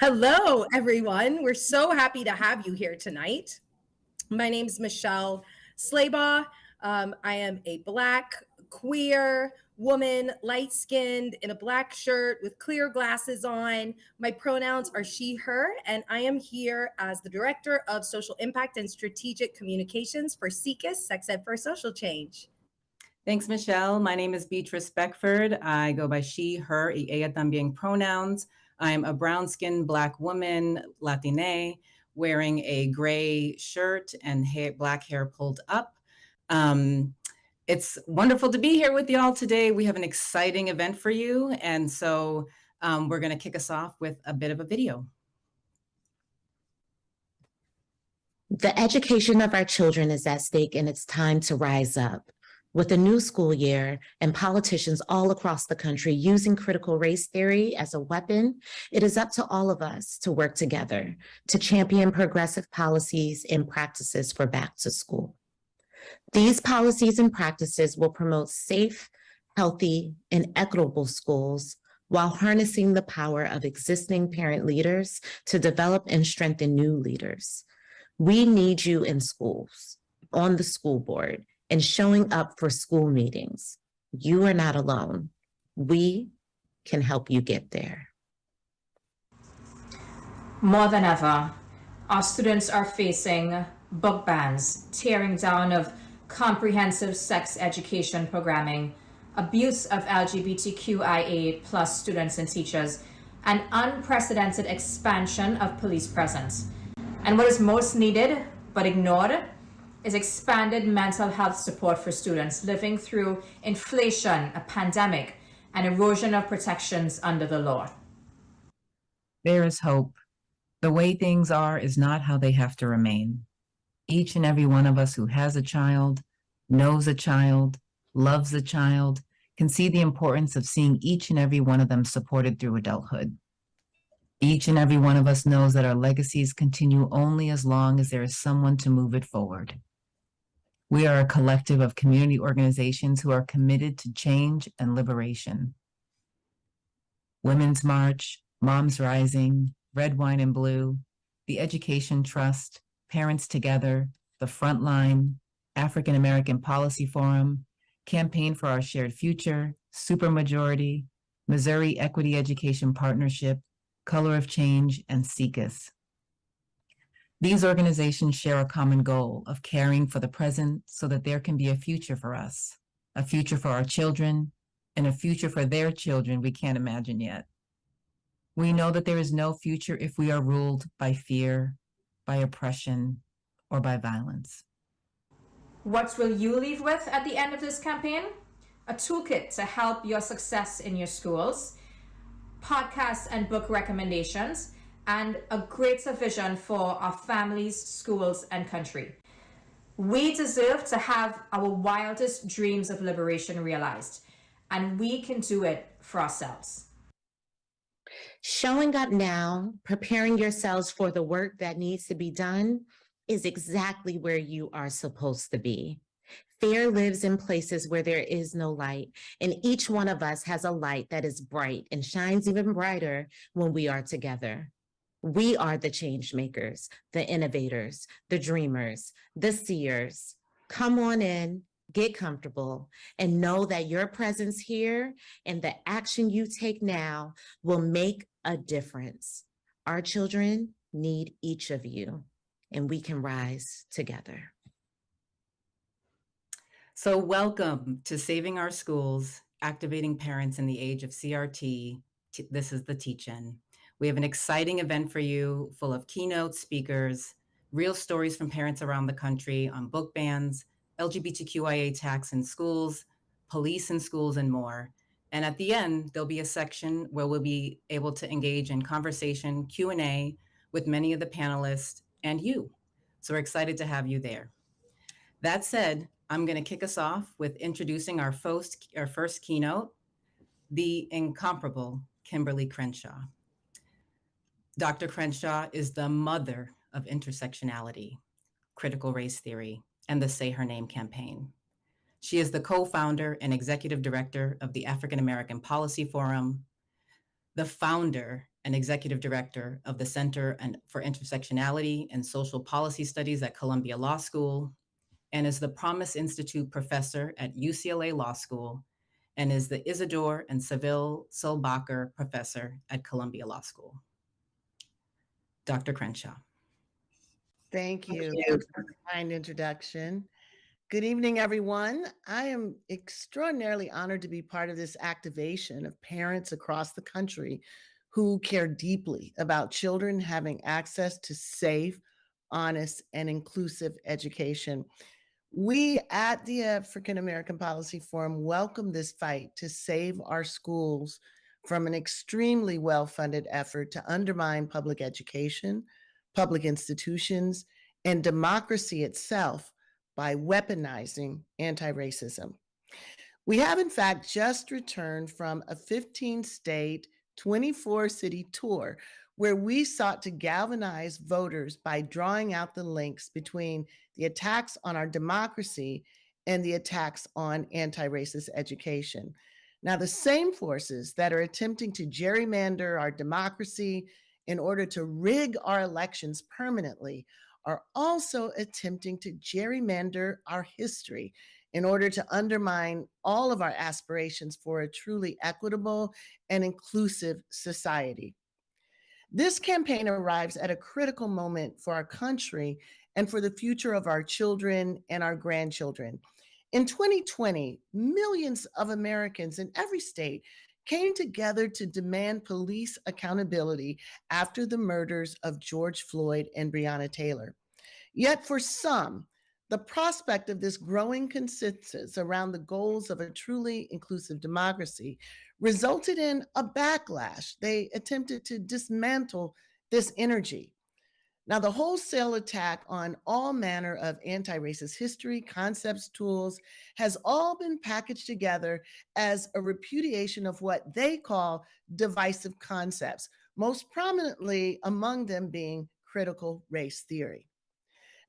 Hello, everyone. We're so happy to have you here tonight. My name's Michelle Slaybaugh. I am a Black, queer woman, light skinned, in a black shirt with clear glasses on. My pronouns are she, her, and I am here as the Director of Social Impact and Strategic Communications for SECUS, Sex Ed for Social Change. Thanks, Michelle. My name is Beatrice Beckford. I go by she, her, y ella también pronouns. I'm a brown-skinned Black woman, Latina, wearing a gray shirt and black hair pulled up. It's wonderful to be here with y'all today. We have an exciting event for you. And so we're going to kick us off with a bit of a video. The education of our children is at stake, and it's time to rise up. With a new school year and politicians all across the country using critical race theory as a weapon, it is up to all of us to work together to champion progressive policies and practices for back to school. These policies and practices will promote safe, healthy, and equitable schools while harnessing the power of existing parent leaders to develop and strengthen new leaders. We need you in schools, on the school board, and showing up for school meetings. You are not alone. We can help you get there. More than ever, our students are facing book bans, tearing down of comprehensive sex education programming, abuse of LGBTQIA plus students and teachers, and unprecedented expansion of police presence. And what is most needed but ignored is expanded mental health support for students living through inflation, a pandemic, and erosion of protections under the law. There is hope. The way things are is not how they have to remain. Each and every one of us who has a child, knows a child, loves a child, can see the importance of seeing each and every one of them supported through adulthood. Each and every one of us knows that our legacies continue only as long as there is someone to move it forward. We are a collective of community organizations who are committed to change and liberation. Women's March, Moms Rising, Red, Wine, and Blue, the Education Trust, Parents Together, the Frontline, African American Policy Forum, Campaign for Our Shared Future, Supermajority, Missouri Equity Education Partnership, Color of Change, and SECUS. These organizations share a common goal of caring for the present so that there can be a future for us, a future for our children, and a future for their children we can't imagine yet. We know that there is no future if we are ruled by fear, by oppression, or by violence. What will you leave with at the end of this campaign? A toolkit to help your success in your schools, podcasts and book recommendations, and a greater vision for our families, schools, and country. We deserve to have our wildest dreams of liberation realized, and we can do it for ourselves. Showing up now, preparing yourselves for the work that needs to be done, is exactly where you are supposed to be. Fear lives in places where there is no light, and each one of us has a light that is bright and shines even brighter when we are together. We are the change makers, the innovators, the dreamers, the seers. Come on in, get comfortable, and know that your presence here and the action you take now will make a difference. Our children need each of you, and we can rise together. So welcome to Saving Our Schools, Activating Parents in the Age of CRT. This is the Teach-In. We have an exciting event for you, full of keynote speakers, real stories from parents around the country on book bans, LGBTQIA tax in schools, police in schools, and more. And at the end, there'll be a section where we'll be able to engage in conversation, Q&A with many of the panelists and you. So we're excited to have you there. That said, I'm going to kick us off with introducing our first keynote, the incomparable Kimberly Crenshaw. Dr. Crenshaw is the mother of intersectionality, critical race theory, and the Say Her Name campaign. She is the co-founder and executive director of the African American Policy Forum, the founder and Executive Director of the Center for Intersectionality and Social Policy Studies at Columbia Law School, and is the Promise Institute Professor at UCLA Law School, and is the Isidore and Seville Solbacher Professor at Columbia Law School. Dr. Crenshaw. Thank you for the kind introduction. Good evening, everyone. I am extraordinarily honored to be part of this activation of parents across the country who care deeply about children having access to safe, honest, and inclusive education. We at the African American Policy Forum welcome this fight to save our schools from an extremely well-funded effort to undermine public education, public institutions, and democracy itself by weaponizing anti-racism. We have, in fact, just returned from a 15-state, 24-city tour where we sought to galvanize voters by drawing out the links between the attacks on our democracy and the attacks on anti-racist education. Now, the same forces that are attempting to gerrymander our democracy in order to rig our elections permanently are also attempting to gerrymander our history in order to undermine all of our aspirations for a truly equitable and inclusive society. This campaign arrives at a critical moment for our country and for the future of our children and our grandchildren. In 2020, millions of Americans in every state came together to demand police accountability after the murders of George Floyd and Breonna Taylor. Yet for some, the prospect of this growing consensus around the goals of a truly inclusive democracy resulted in a backlash. They attempted to dismantle this energy. Now, the wholesale attack on all manner of anti-racist history, concepts, tools has all been packaged together as a repudiation of what they call divisive concepts, most prominently among them being critical race theory.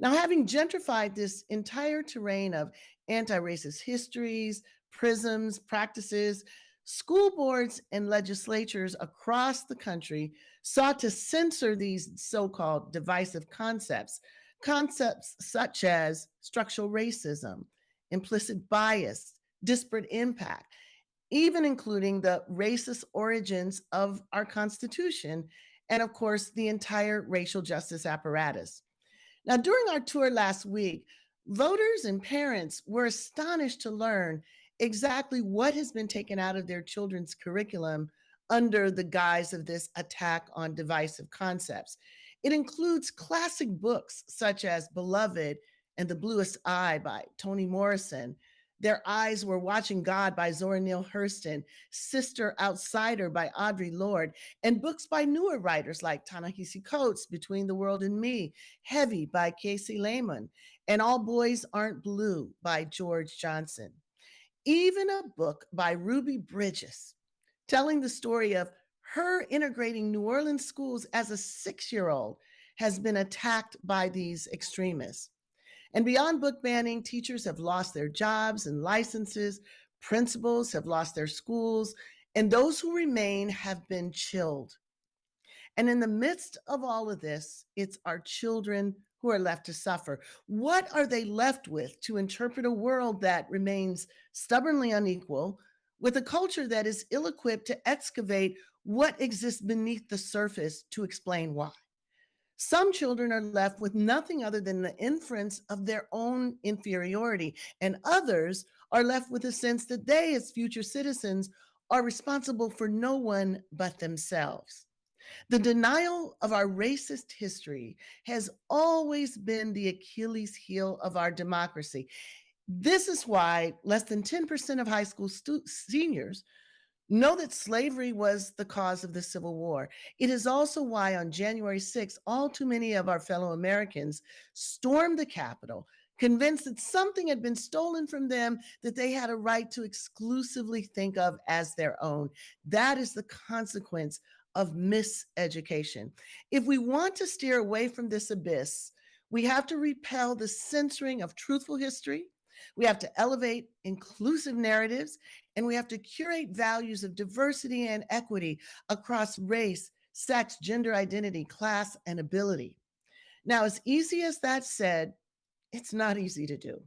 Now, having gentrified this entire terrain of anti-racist histories, prisms, practices, school boards and legislatures across the country sought to censor these so-called divisive concepts, concepts such as structural racism, implicit bias, disparate impact, even including the racist origins of our Constitution, and of course, the entire racial justice apparatus. Now, during our tour last week, voters and parents were astonished to learn exactly what has been taken out of their children's curriculum under the guise of this attack on divisive concepts. It includes classic books such as Beloved and The Bluest Eye by Toni Morrison, Their Eyes Were Watching God by Zora Neale Hurston, Sister Outsider by Audre Lorde, and books by newer writers like Ta-Nehisi Coates, Between the World and Me, Heavy by Casey Lehman, and All Boys Aren't Blue by George Johnson. Even a book by Ruby Bridges, telling the story of her integrating New Orleans schools as a 6-year-old, has been attacked by these extremists. And beyond book banning, teachers have lost their jobs and licenses, principals have lost their schools, and those who remain have been chilled. And in the midst of all of this, it's our children who are left to suffer. What are they left with to interpret a world that remains stubbornly unequal, with a culture that is ill-equipped to excavate what exists beneath the surface to explain why? Some children are left with nothing other than the inference of their own inferiority, and others are left with a sense that they, as future citizens, are responsible for no one but themselves. The denial of our racist history has always been the Achilles heel of our democracy. This is why less than 10% of high school seniors know that slavery was the cause of the Civil War. It is also why on January 6th, all too many of our fellow Americans stormed the Capitol, convinced that something had been stolen from them that they had a right to exclusively think of as their own. That is the consequence of miseducation. If we want to steer away from this abyss, we have to repel the censoring of truthful history. We have to elevate inclusive narratives, and we have to curate values of diversity and equity across race, sex, gender identity, class, and ability. Now, as easy as that said, it's not easy to do.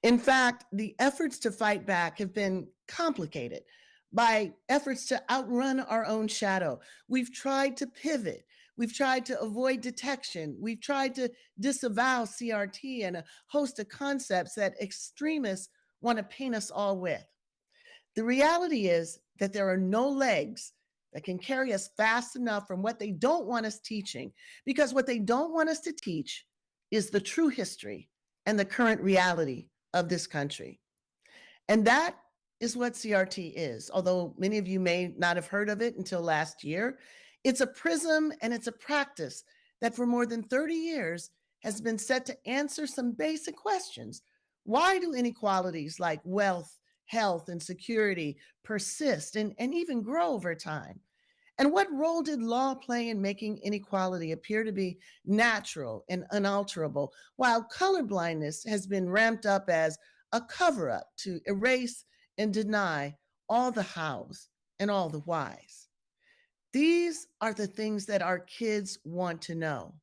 In fact, the efforts to fight back have been complicated by efforts to outrun our own shadow. We've tried to pivot. We've tried to avoid detection. We've tried to disavow CRT and a host of concepts that extremists want to paint us all with. The reality is that there are no legs that can carry us fast enough from what they don't want us teaching, because what they don't want us to teach is the true history and the current reality of this country. And that is what CRT is. Although many of you may not have heard of it until last year, it's a prism and it's a practice that for more than 30 years has been set to answer some basic questions. Why do inequalities like wealth, health, and security persist and even grow over time? And what role did law play in making inequality appear to be natural and unalterable, while colorblindness has been ramped up as a cover up to erase and deny all the hows and all the whys? These are the things that our kids want to know.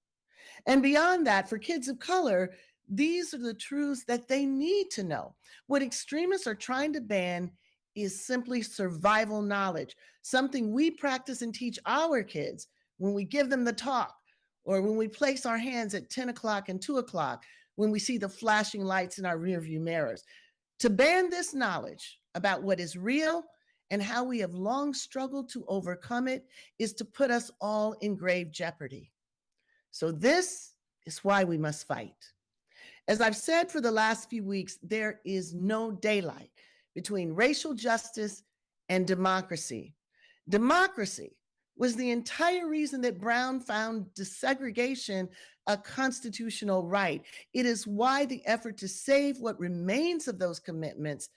And beyond that, for kids of color, these are the truths that they need to know. What extremists are trying to ban is simply survival knowledge, something we practice and teach our kids when we give them the talk, or when we place our hands at 10 o'clock and 2 o'clock, when we see the flashing lights in our rearview mirrors. To ban this knowledge about what is real and how we have long struggled to overcome it is to put us all in grave jeopardy. So this is why we must fight. As I've said for the last few weeks, there is no daylight between racial justice and democracy. Democracy was the entire reason that Brown found desegregation a constitutional right. It is why the effort to save what remains of those commitments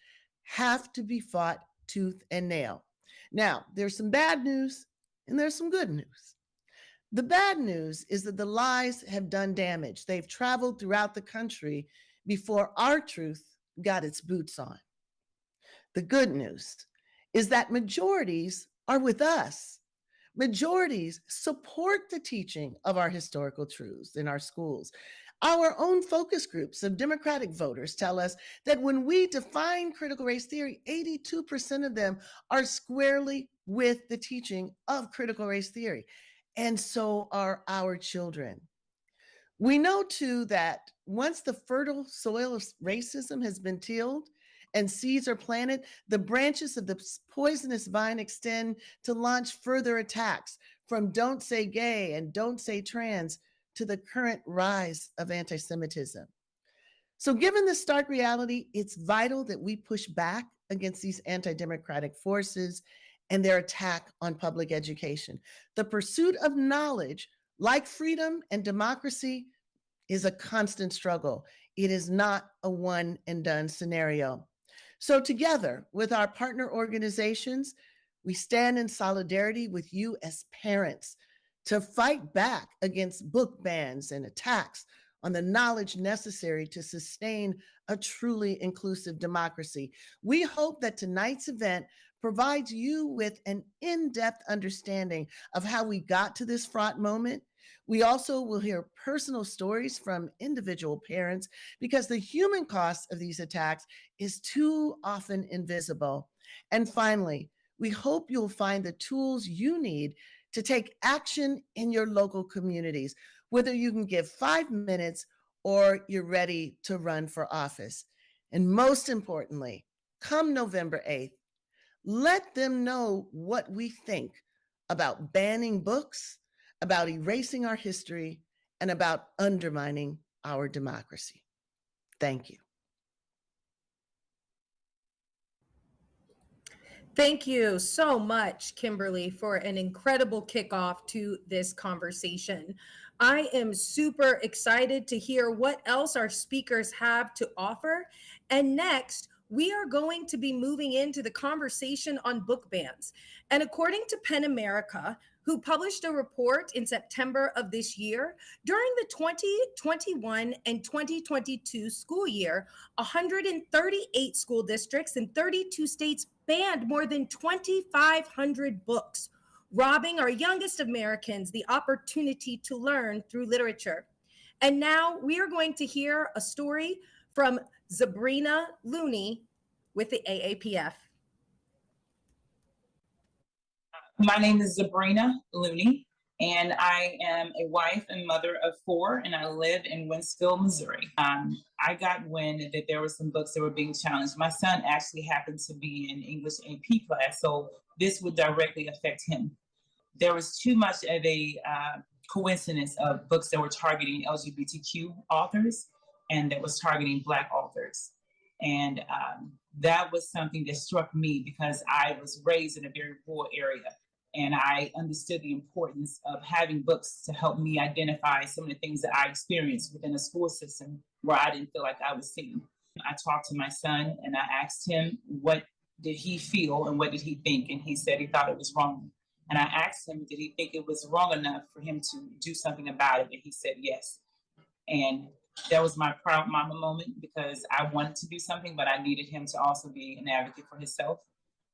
have to be fought tooth and nail. Now, there's some bad news and there's some good news. The bad news is that the lies have done damage. They've traveled throughout the country before our truth got its boots on. The good news is that majorities are with us. Majorities support the teaching of our historical truths in our schools. Our own focus groups of Democratic voters tell us that when we define critical race theory, 82% of them are squarely with the teaching of critical race theory. And so are our children. We know too that once the fertile soil of racism has been tilled and seeds are planted, the branches of the poisonous vine extend to launch further attacks, from don't say gay and don't say trans to the current rise of anti-Semitism. So given this stark reality, it's vital that we push back against these anti-democratic forces and their attack on public education. The pursuit of knowledge, like freedom and democracy, is a constant struggle. It is not a one and done scenario. So together with our partner organizations, we stand in solidarity with you as parents to fight back against book bans and attacks on the knowledge necessary to sustain a truly inclusive democracy. We hope that tonight's event provides you with an in-depth understanding of how we got to this fraught moment. We also will hear personal stories from individual parents, because the human cost of these attacks is too often invisible. And finally, we hope you'll find the tools you need to take action in your local communities, whether you can give 5 minutes or you're ready to run for office. And most importantly, come November 8th, let them know what we think about banning books, about erasing our history, and about undermining our democracy. Thank you. Thank you so much, Kimberly, for an incredible kickoff to this conversation. I am super excited to hear what else our speakers have to offer. And next, we are going to be moving into the conversation on book bans. And according to PEN America, who published a report in September of this year, during the 2021 and 2022 school year, 138 school districts in 32 states banned more than 2,500 books. robbing our youngest Americans the opportunity to learn through literature. And now we are going to hear a story from Zabrina Looney with the AAPF. My name is Zabrina Looney, and I am a wife and mother of 4, and I live in Wentzville, Missouri. I got wind that there were some books that were being challenged. My son actually happened to be in English AP class, so this would directly affect him. There was too much of a coincidence of books that were targeting LGBTQ authors and that was targeting Black authors. And that was something that struck me because I was raised in a very rural area. And I understood the importance of having books to help me identify some of the things that I experienced within a school system where I didn't feel like I was seen. I talked to my son and I asked him what did he feel and what did he think? And he said he thought it was wrong. And I asked him, did he think it was wrong enough for him to do something about it? And he said yes. And that was my proud mama moment because I wanted to do something, but I needed him to also be an advocate for himself.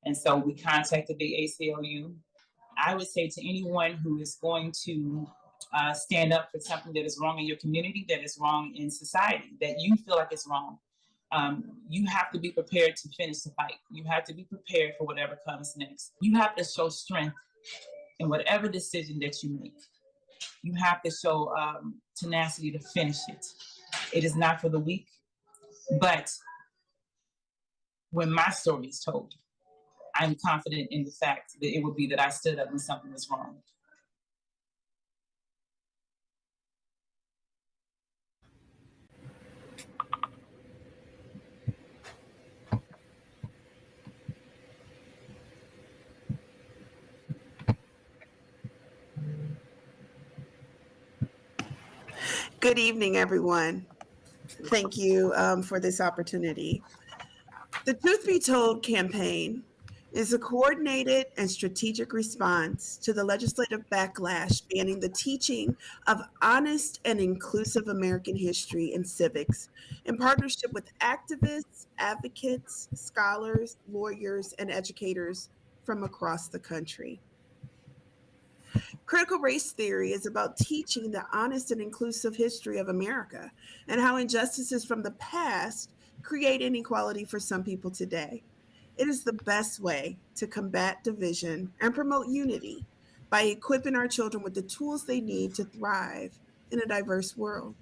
And so we contacted the ACLU. I would say to anyone who is going to stand up for something that is wrong in your community, that is wrong in society, that you feel like it's wrong, you have to be prepared to finish the fight. You have to be prepared for whatever comes next. You have to show strength in whatever decision that you make. You have to show tenacity to finish it. It is not for the weak, but when my story is told, I'm confident in the fact that it would be that I stood up when something was wrong. Good evening, everyone. Thank you for this opportunity. The Truth Be Told campaign is a coordinated and strategic response to the legislative backlash banning the teaching of honest and inclusive American history and civics in partnership with activists, advocates, scholars, lawyers, and educators from across the country. Critical race theory is about teaching the honest and inclusive history of America and how injustices from the past create inequality for some people today. It is the best way to combat division and promote unity by equipping our children with the tools they need to thrive in a diverse world.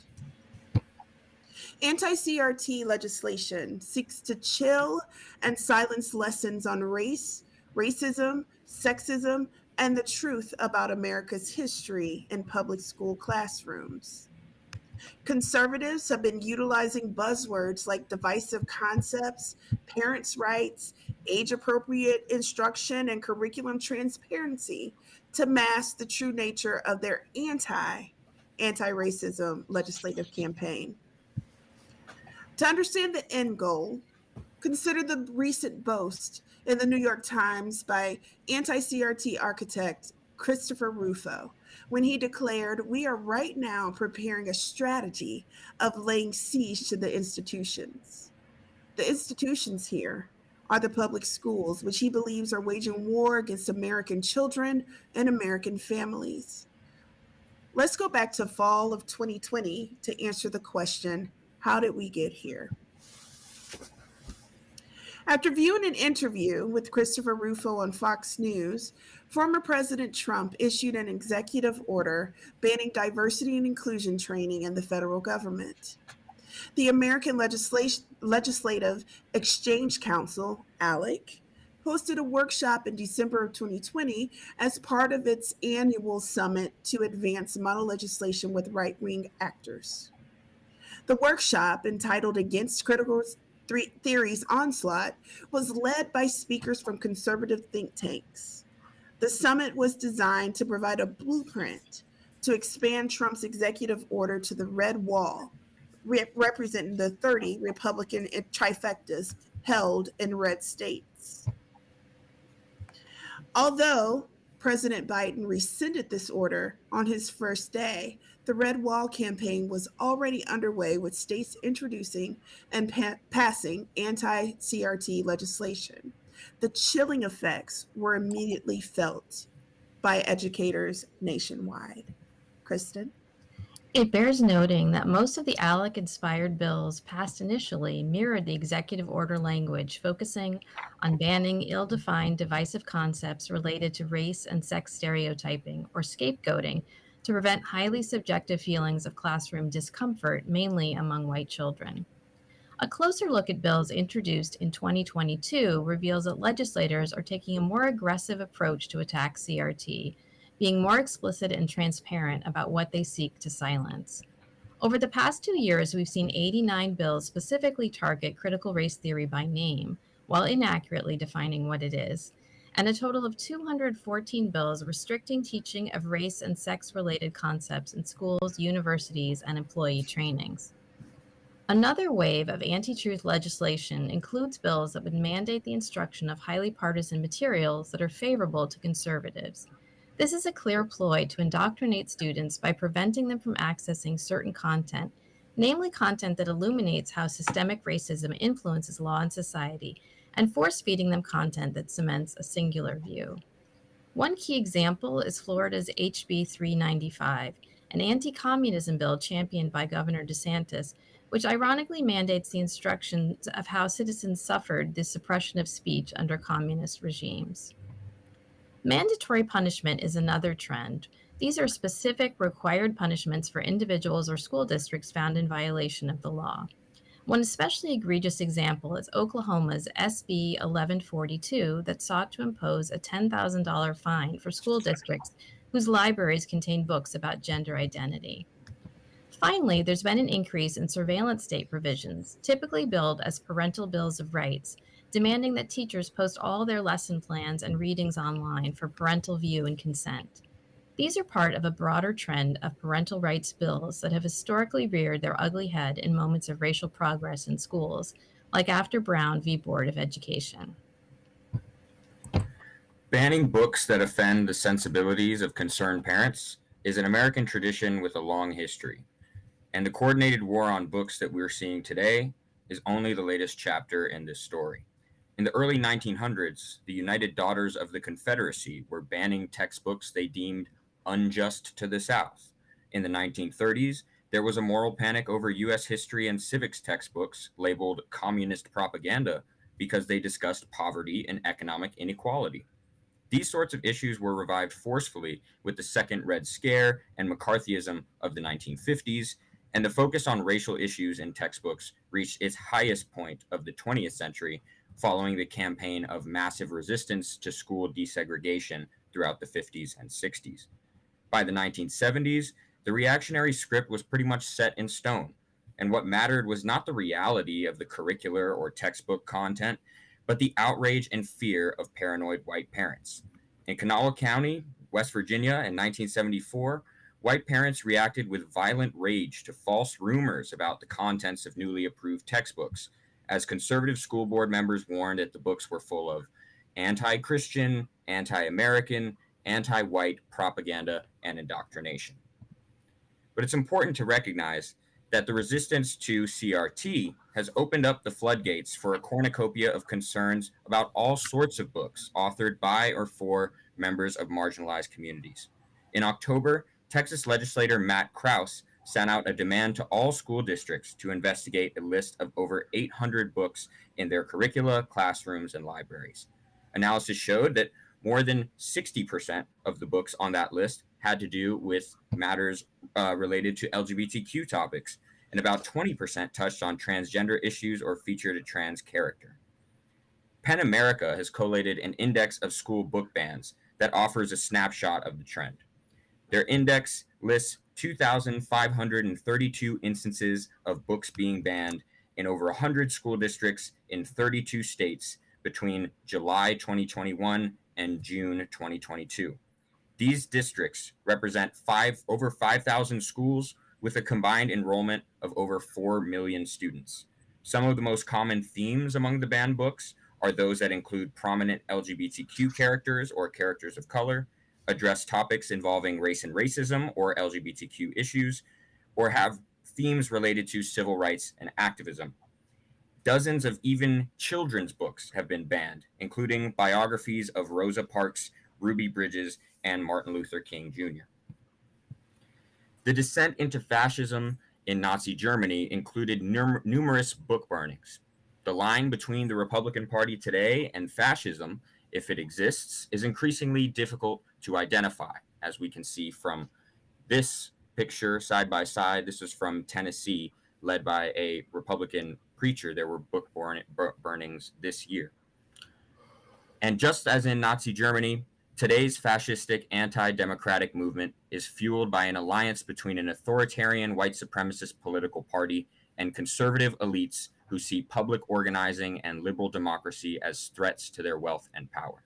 Anti-CRT legislation seeks to chill and silence lessons on race, racism, sexism, and the truth about America's history in public school classrooms. Conservatives have been utilizing buzzwords like divisive concepts, parents' rights, age-appropriate instruction, and curriculum transparency to mask the true nature of their anti-racism legislative campaign. To understand the end goal, consider the recent boast in the New York Times by anti-CRT architect Christopher Rufo, when he declared, "We are right now preparing a strategy of laying siege to the institutions." The institutions here are the public schools, which he believes are waging war against American children and American families. Let's go back to fall of 2020 to answer the question, how did we get here? After viewing an interview with Christopher Rufo on Fox News, former President Trump issued an executive order banning diversity and inclusion training in the federal government. The American Legislative Exchange Council, ALEC, hosted a workshop in December of 2020 as part of its annual summit to advance model legislation with right-wing actors. The workshop, entitled Against Critical Theories Onslaught, was led by speakers from conservative think tanks. The summit was designed to provide a blueprint to expand Trump's executive order to the red wall, representing the 30 Republican trifectas held in red states. Although President Biden rescinded this order on his first day, the Red Wall campaign was already underway with states introducing and passing anti-CRT legislation. The chilling effects were immediately felt by educators nationwide. Kristen? It bears noting that most of the ALEC-inspired bills passed initially mirrored the executive order language, focusing on banning ill-defined divisive concepts related to race and sex stereotyping or scapegoating to prevent highly subjective feelings of classroom discomfort, mainly among white children. A closer look at bills introduced in 2022 reveals that legislators are taking a more aggressive approach to attack CRT, being more explicit and transparent about what they seek to silence. Over the past 2 years, we've seen 89 bills specifically target critical race theory by name, while inaccurately defining what it is, and a total of 214 bills restricting teaching of race and sex-related concepts in schools, universities, and employee trainings. Another wave of anti-truth legislation includes bills that would mandate the instruction of highly partisan materials that are favorable to conservatives. This is a clear ploy to indoctrinate students by preventing them from accessing certain content, namely content that illuminates how systemic racism influences law and society, and force-feeding them content that cements a singular view. One key example is Florida's HB 395, an anti-communism bill championed by Governor DeSantis, which ironically mandates the instructions of how citizens suffered the suppression of speech under communist regimes. Mandatory punishment is another trend. These are specific required punishments for individuals or school districts found in violation of the law. One especially egregious example is Oklahoma's SB 1142 that sought to impose a $10,000 fine for school districts whose libraries contain books about gender identity. Finally, there's been an increase in surveillance state provisions, typically billed as parental bills of rights, demanding that teachers post all their lesson plans and readings online for parental view and consent. These are part of a broader trend of parental rights bills that have historically reared their ugly head in moments of racial progress in schools, like after Brown v. Board of Education. Banning books that offend the sensibilities of concerned parents is an American tradition with a long history, and the coordinated war on books that we're seeing today is only the latest chapter in this story. In the early 1900s, the United Daughters of the Confederacy were banning textbooks they deemed unjust to the South. In the 1930s, there was a moral panic over U.S. history and civics textbooks labeled communist propaganda because they discussed poverty and economic inequality. These sorts of issues were revived forcefully with the Second Red Scare and McCarthyism of the 1950s, and the focus on racial issues in textbooks reached its highest point of the 20th century following the campaign of massive resistance to school desegregation throughout the 50s and 60s. By the 1970s, the reactionary script was pretty much set in stone, and what mattered was not the reality of the curricular or textbook content, but the outrage and fear of paranoid white parents. In Kanawha County, West Virginia in 1974, white parents reacted with violent rage to false rumors about the contents of newly approved textbooks, as conservative school board members warned that the books were full of anti-Christian, anti-American, anti-white propaganda and indoctrination. But it's important to recognize that the resistance to CRT has opened up the floodgates for a cornucopia of concerns about all sorts of books authored by or for members of marginalized communities. In October, Texas legislator Matt Krause sent out a demand to all school districts to investigate a list of over 800 books in their curricula, classrooms, and libraries. Analysis showed that more than 60% of the books on that list had to do with matters related to LGBTQ topics, and about 20% touched on transgender issues or featured a trans character. PEN America has collated an index of school book bans that offers a snapshot of the trend. Their index lists 2,532 instances of books being banned in over 100 school districts in 32 states between July 2021 and June 2022. These districts represent over 5,000 schools with a combined enrollment of over 4 million students. Some of the most common themes among the banned books are those that include prominent LGBTQ characters or characters of color, address topics involving race and racism or LGBTQ issues, or have themes related to civil rights and activism. Dozens of even children's books have been banned, including biographies of Rosa Parks' Ruby Bridges, and Martin Luther King Jr. The descent into fascism in Nazi Germany included numerous book burnings. The line between the Republican Party today and fascism, if it exists, is increasingly difficult to identify, as we can see from this picture side by side. This is from Tennessee, led by a Republican preacher. There were book burnings this year. And just as in Nazi Germany, today's fascistic anti-democratic movement is fueled by an alliance between an authoritarian white supremacist political party and conservative elites who see public organizing and liberal democracy as threats to their wealth and power.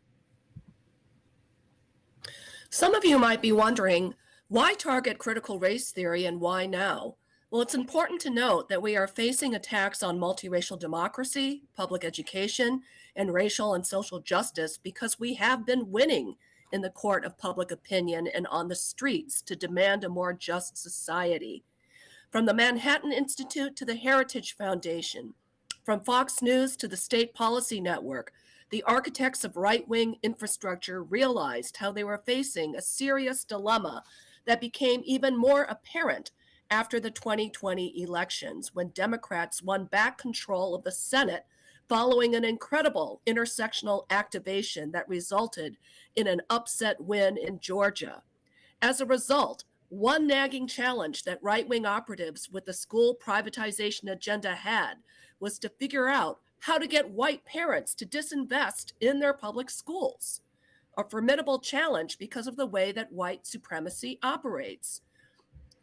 Some of you might be wondering, why target critical race theory and why now? Well, it's important to note that we are facing attacks on multiracial democracy, public education, and racial and social justice because we have been winning in the court of public opinion and on the streets to demand a more just society. From the Manhattan Institute to the Heritage Foundation, from Fox News to the State Policy Network, the architects of right-wing infrastructure realized how they were facing a serious dilemma that became even more apparent after the 2020 elections, when Democrats won back control of the Senate following an incredible intersectional activation that resulted in an upset win in Georgia. As a result, one nagging challenge that right-wing operatives with the school privatization agenda had was to figure out how to get white parents to disinvest in their public schools, a formidable challenge because of the way that white supremacy operates.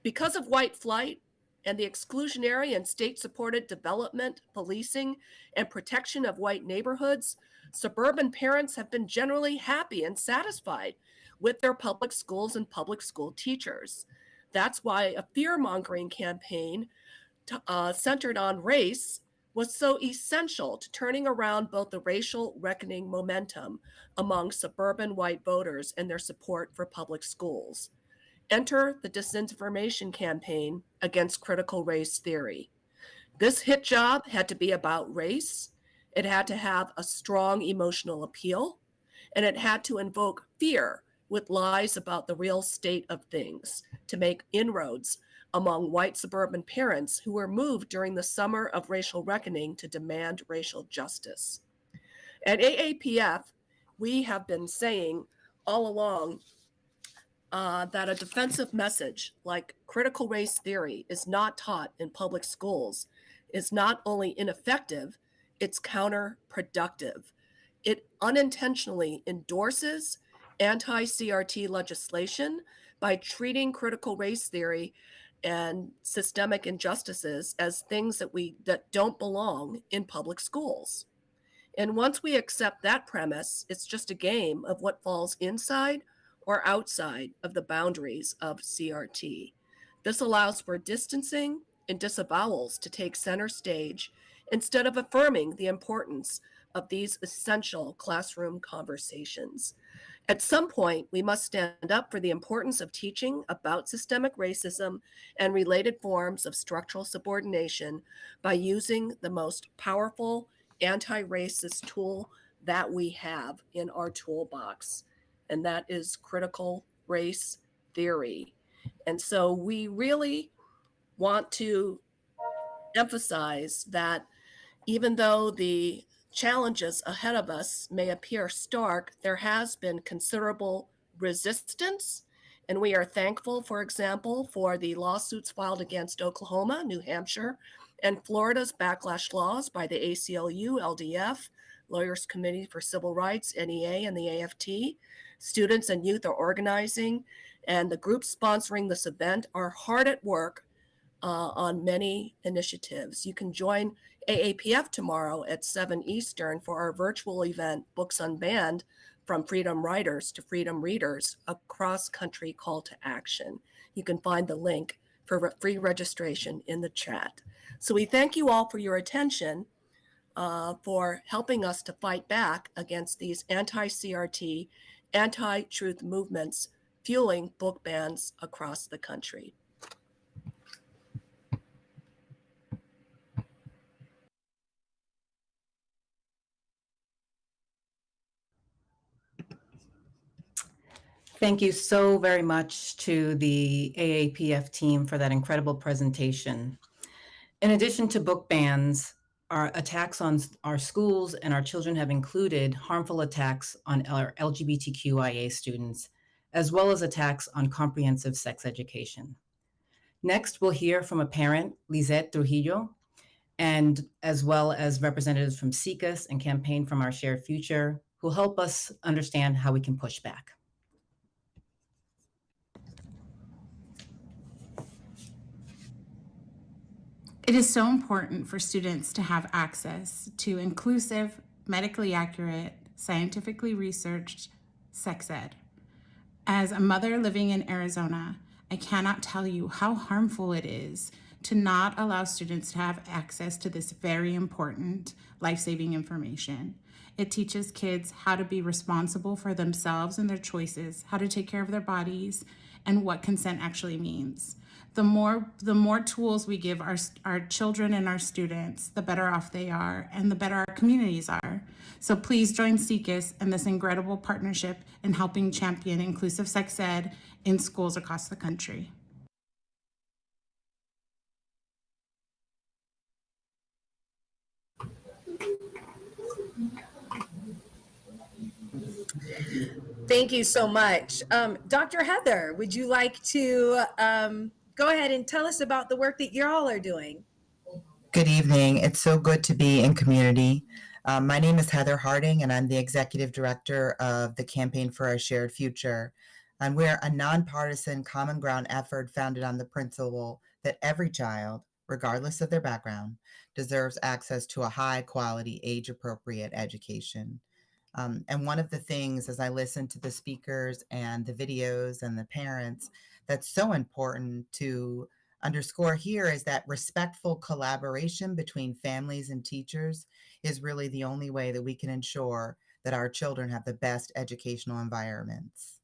Because of white flight and the exclusionary and state-supported development, policing, and protection of white neighborhoods, suburban parents have been generally happy and satisfied with their public schools and public school teachers. That's why a fear-mongering campaign centered on race was so essential to turning around both the racial reckoning momentum among suburban white voters and their support for public schools. Enter the disinformation campaign against critical race theory. This hit job had to be about race, it had to have a strong emotional appeal, and it had to invoke fear with lies about the real state of things to make inroads among white suburban parents who were moved during the summer of racial reckoning to demand racial justice. At AAPF, we have been saying all along that a defensive message like critical race theory is not taught in public schools is not only ineffective, it's counterproductive. It unintentionally endorses anti-CRT legislation by treating critical race theory and systemic injustices as things that don't belong in public schools. And once we accept that premise, it's just a game of what falls inside or outside of the boundaries of CRT. This allows for distancing and disavowals to take center stage instead of affirming the importance of these essential classroom conversations. At some point, we must stand up for the importance of teaching about systemic racism and related forms of structural subordination by using the most powerful anti-racist tool that we have in our toolbox, and that is critical race theory. And so we really want to emphasize that even though the challenges ahead of us may appear stark, there has been considerable resistance. And we are thankful, for example, for the lawsuits filed against Oklahoma, New Hampshire, and Florida's backlash laws by the ACLU, LDF, Lawyers Committee for Civil Rights, NEA, and the AFT. Students and youth are organizing, and the groups sponsoring this event are hard at work on many initiatives. You can join AAPF tomorrow at 7 Eastern for our virtual event, Books Unbanned, From Freedom Writers to Freedom Readers, a cross-country call to action. You can find the link for free registration in the chat. So we thank you all for your attention, for helping us to fight back against these anti-CRT, anti-truth movements fueling book bans across the country. Thank you so very much to the AAPF team for that incredible presentation. In addition to book bans, our attacks on our schools and our children have included harmful attacks on our LGBTQIA students, as well as attacks on comprehensive sex education. Next, we'll hear from a parent, Lisette Trujillo, and as well as representatives from SIECUS and Campaign from Our Shared Future, who will help us understand how we can push back. It is so important for students to have access to inclusive, medically accurate, scientifically researched sex ed. As a mother living in Arizona, I cannot tell you how harmful it is to not allow students to have access to this very important life-saving information. It teaches kids how to be responsible for themselves and their choices, how to take care of their bodies, and what consent actually means. The more tools we give our children and our students, the better off they are and the better our communities are. So please join SIECUS and this incredible partnership in helping champion inclusive sex ed in schools across the country. Thank you so much. Dr. Heather, would you like to go ahead and tell us about the work that you all are doing? Good evening. It's so good to be in community. My name is Heather Harding, and I'm the Executive Director of the Campaign for Our Shared Future. And we're a nonpartisan common ground effort founded on the principle that every child, regardless of their background, deserves access to a high quality, age appropriate education. And one of the things, as I listen to the speakers and the videos and the parents, that's so important to underscore here is that respectful collaboration between families and teachers is really the only way that we can ensure that our children have the best educational environments.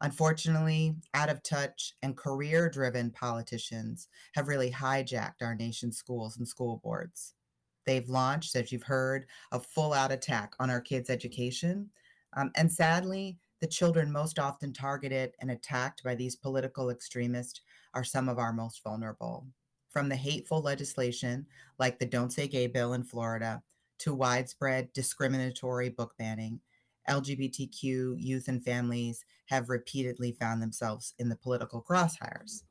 Unfortunately, out of touch and career-driven politicians have really hijacked our nation's schools and school boards. They've launched, as you've heard, a full-out attack on our kids' education. And sadly, the children most often targeted and attacked by these political extremists are some of our most vulnerable. From the hateful legislation, like the Don't Say Gay bill in Florida, to widespread discriminatory book banning, LGBTQ youth and families have repeatedly found themselves in the political crosshairs.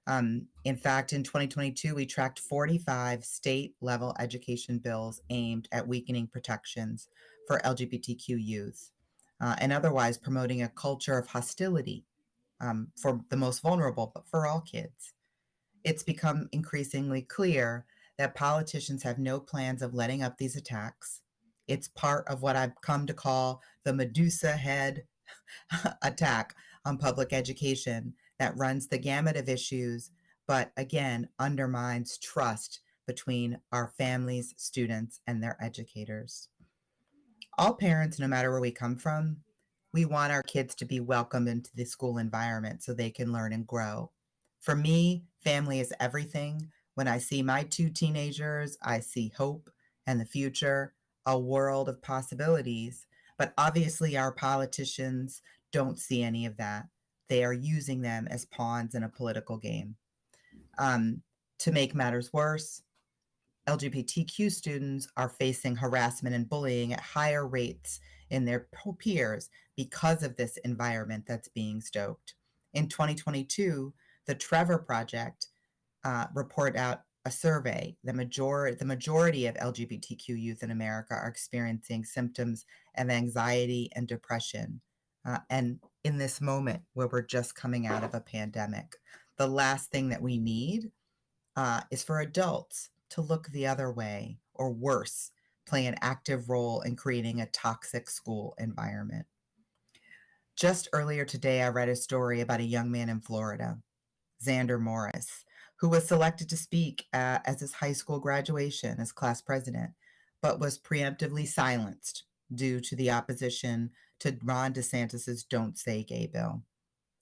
In fact, in 2022, we tracked 45 state-level education bills aimed at weakening protections for LGBTQ youth and otherwise promoting a culture of hostility for the most vulnerable, but for all kids. It's become increasingly clear that politicians have no plans of letting up these attacks. It's part of what I've come to call the Medusa head attack on public education that runs the gamut of issues, but again, undermines trust between our families, students, and their educators. All parents, no matter where we come from, we want our kids to be welcomed into the school environment so they can learn and grow. For me, family is everything. When I see my two teenagers, I see hope and the future, a world of possibilities. But obviously, our politicians don't see any of that. They are using them as pawns in a political game. To make matters worse, LGBTQ students are facing harassment and bullying at higher rates in their peers because of this environment that's being stoked. In 2022, the Trevor Project reported out a survey. The majority of LGBTQ youth in America are experiencing symptoms of anxiety and depression. And in this moment where we're just coming out of a pandemic, the last thing that we need is for adults to look the other way, or worse, play an active role in creating a toxic school environment. Just earlier today, I read a story about a young man in Florida, Xander Morris, who was selected to speak at his high school graduation as class president, but was preemptively silenced due to the opposition to Ron DeSantis's Don't Say Gay bill.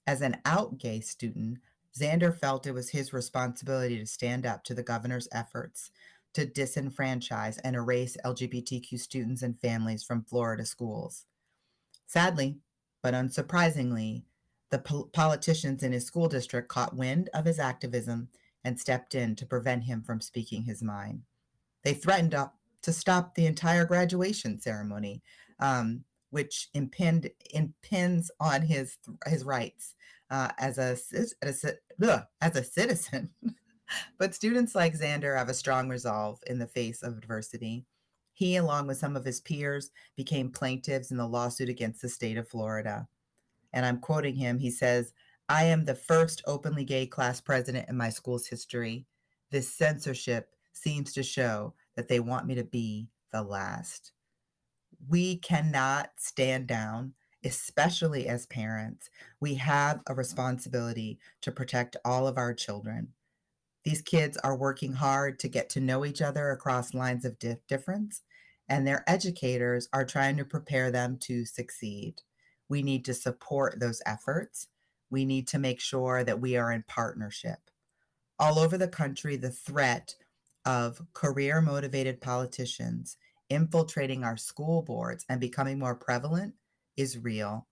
As an out gay student, Xander felt it was his responsibility to stand up to the governor's efforts to disenfranchise and erase LGBTQ students and families from Florida schools. Sadly, but unsurprisingly, The politicians in his school district caught wind of his activism and stepped in to prevent him from speaking his mind. They threatened to stop the entire graduation ceremony, which impinges on his rights as a citizen. But students like Xander have a strong resolve in the face of adversity. He, along with some of his peers, became plaintiffs in the lawsuit against the state of Florida. And I'm quoting him. He says, "I am the first openly gay class president in my school's history. This censorship seems to show that they want me to be the last." We cannot stand down, especially as parents. We have a responsibility to protect all of our children. These kids are working hard to get to know each other across lines of difference, and their educators are trying to prepare them to succeed. We need to support those efforts. We need to make sure that we are in partnership. All over the country, the threat of career-motivated politicians infiltrating our school boards and becoming more prevalent is real.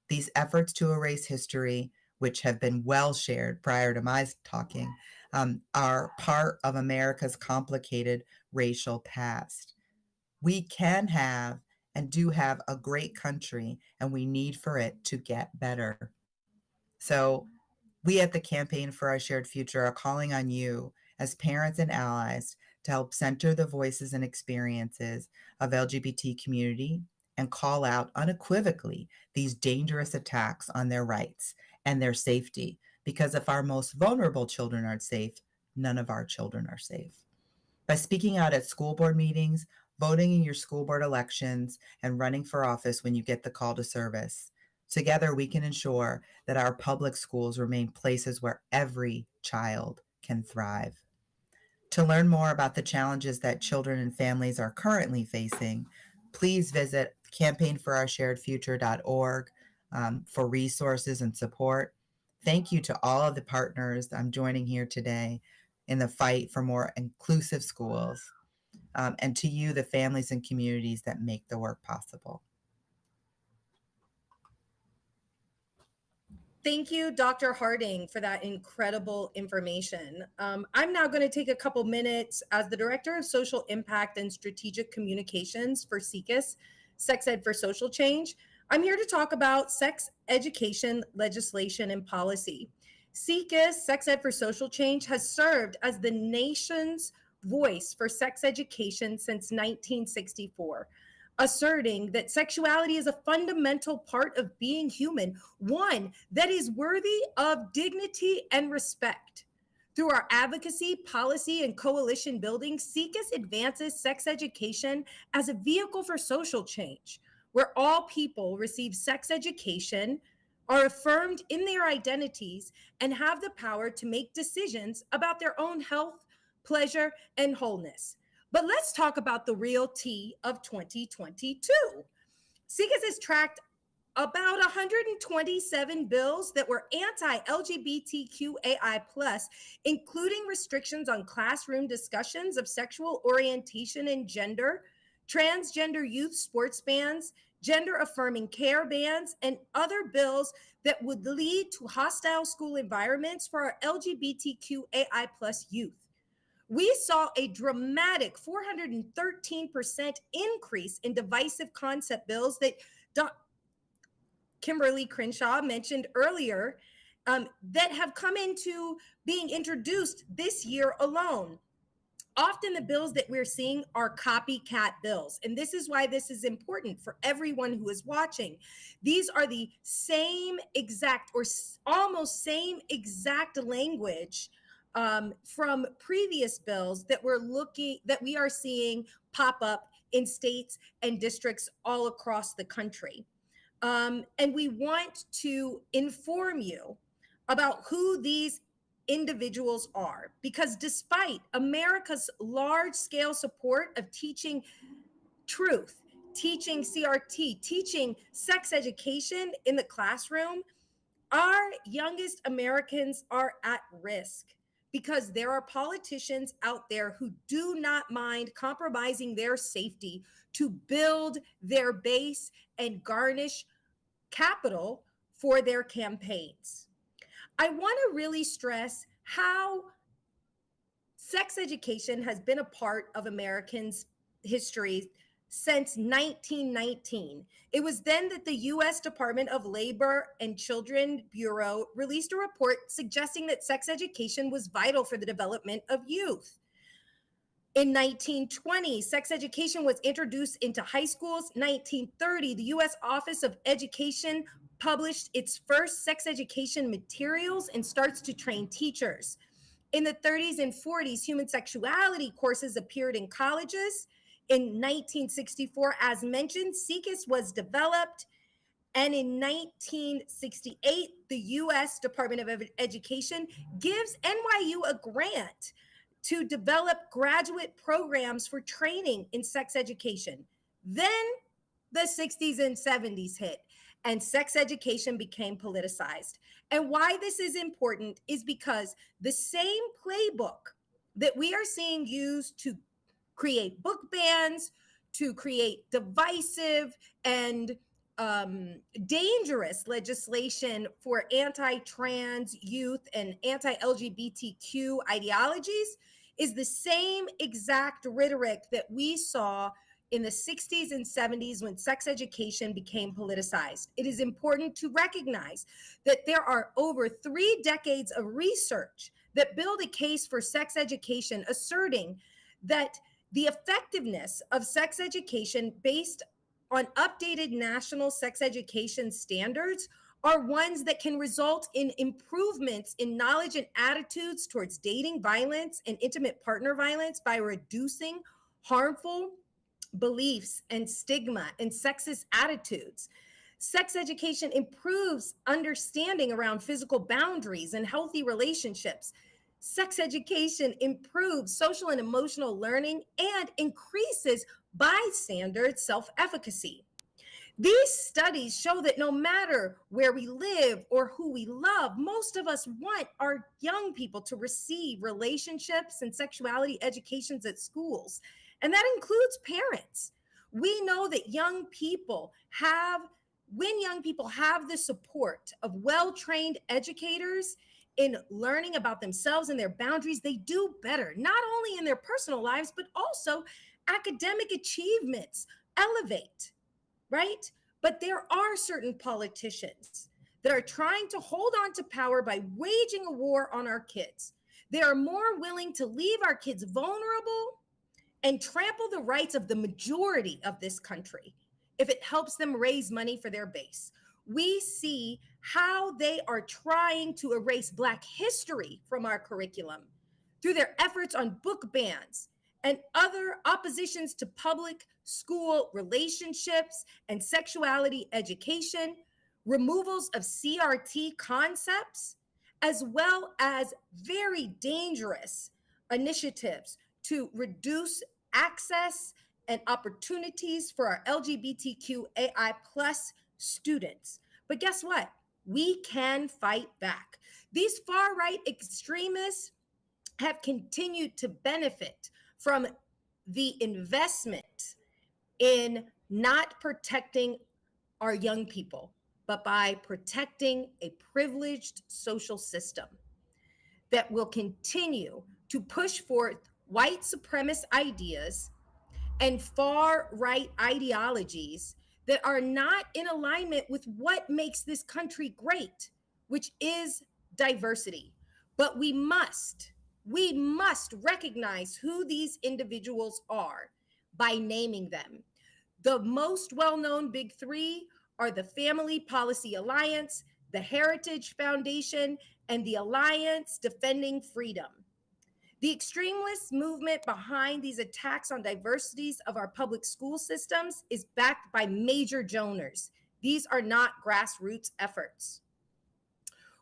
These efforts to erase history, which have been well shared prior to my talking, are part of America's complicated racial past. We can have and do have a great country, and we need for it to get better. So we at the Campaign for Our Shared Future are calling on you as parents and allies to help center the voices and experiences of LGBT community and call out unequivocally these dangerous attacks on their rights and their safety. Because if our most vulnerable children aren't safe, none of our children are safe. By speaking out at school board meetings, voting in your school board elections, and running for office when you get the call to service, together we can ensure that our public schools remain places where every child can thrive. To learn more about the challenges that children and families are currently facing, please visit campaignforoursharedfuture.org for resources and support. Thank you to all of the partners I'm joining here today in the fight for more inclusive schools, and to you, the families and communities that make the work possible. Thank you, Dr. Harding, for that incredible information. I'm now going to take a couple minutes as the Director of Social Impact and Strategic Communications for SECUS, Sex Ed for Social Change. I'm here to talk about sex education legislation and policy. SECUS, Sex Ed for Social Change, has served as the nation's voice for sex education since 1964, asserting that sexuality is a fundamental part of being human, one that is worthy of dignity and respect. Through our advocacy, policy, and coalition building, SECUS advances sex education as a vehicle for social change, where all people receive sex education, are affirmed in their identities, and have the power to make decisions about their own health, pleasure, and wholeness. But let's talk about the real tea of 2022. SECUS has tracked about 127 bills that were anti-LGBTQAI+, including restrictions on classroom discussions of sexual orientation and gender, transgender youth sports bans, gender-affirming care bans, and other bills that would lead to hostile school environments for our LGBTQAI+ youth. We saw a dramatic 413% increase in divisive concept bills that Kimberly Crenshaw mentioned earlier, that have come into being introduced this year alone. Often the bills that we're seeing are copycat bills. And this is why this is important for everyone who is watching. These are the same exact or almost same exact language from previous bills that we are seeing pop up in states and districts all across the country. And we want to inform you about who these individuals are, because despite America's large-scale support of teaching truth, teaching CRT, teaching sex education in the classroom, our youngest Americans are at risk because there are politicians out there who do not mind compromising their safety to build their base and garnish capital for their campaigns. I want to really stress how sex education has been a part of Americans' history since 1919. It was then that the US Department of Labor and Children Bureau released a report suggesting that sex education was vital for the development of youth. In 1920, sex education was introduced into high schools. 1930, the US Office of Education published its first sex education materials and starts to train teachers. In the 30s and 40s, human sexuality courses appeared in colleges. In 1964, as mentioned, SECUS was developed. And in 1968, the US Department of Education gives NYU a grant to develop graduate programs for training in sex education. Then the 60s and 70s hit, and sex education became politicized. And why this is important is because the same playbook that we are seeing used to create book bans, to create divisive and dangerous legislation for anti-trans youth and anti-LGBTQ ideologies is the same exact rhetoric that we saw in the 60s and 70s when sex education became politicized. It is important to recognize that there are over 3 decades of research that build a case for sex education, asserting that the effectiveness of sex education based on updated national sex education standards are ones that can result in improvements in knowledge and attitudes towards dating violence and intimate partner violence by reducing harmful beliefs and stigma and sexist attitudes. Sex education improves understanding around physical boundaries and healthy relationships. Sex education improves social and emotional learning and increases bystander self-efficacy. These studies show that no matter where we live or who we love, most of us want our young people to receive relationships and sexuality educations at schools. And that includes parents. We know that when young people have the support of well-trained educators in learning about themselves and their boundaries, they do better, not only in their personal lives, but also academic achievements elevate, right? But there are certain politicians that are trying to hold on to power by waging a war on our kids. They are more willing to leave our kids vulnerable and trample the rights of the majority of this country if it helps them raise money for their base. We see how they are trying to erase Black history from our curriculum through their efforts on book bans and other oppositions to public school relationships and sexuality education, removals of CRT concepts, as well as very dangerous initiatives to reduce access and opportunities for our LGBTQAI+ students. But guess what? We can fight back. These far-right extremists have continued to benefit from the investment in not protecting our young people, but by protecting a privileged social system that will continue to push forth white supremacist ideas and far-right ideologies that are not in alignment with what makes this country great, which is diversity. But we must recognize who these individuals are by naming them. The most well-known big 3 are the Family Policy Alliance, the Heritage Foundation, and the Alliance Defending Freedom. The extremist movement behind these attacks on diversities of our public school systems is backed by major donors. These are not grassroots efforts.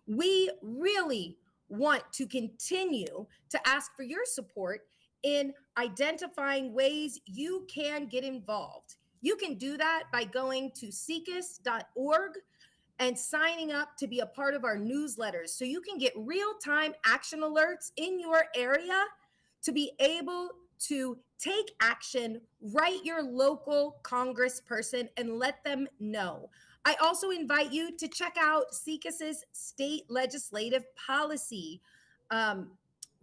We really want to continue to ask for your support in identifying ways you can get involved. You can do that by going to secus.org and signing up to be a part of our newsletters so you can get real-time action alerts in your area to be able to take action, write your local congressperson and let them know. I also invite you to check out SECUS's state legislative policy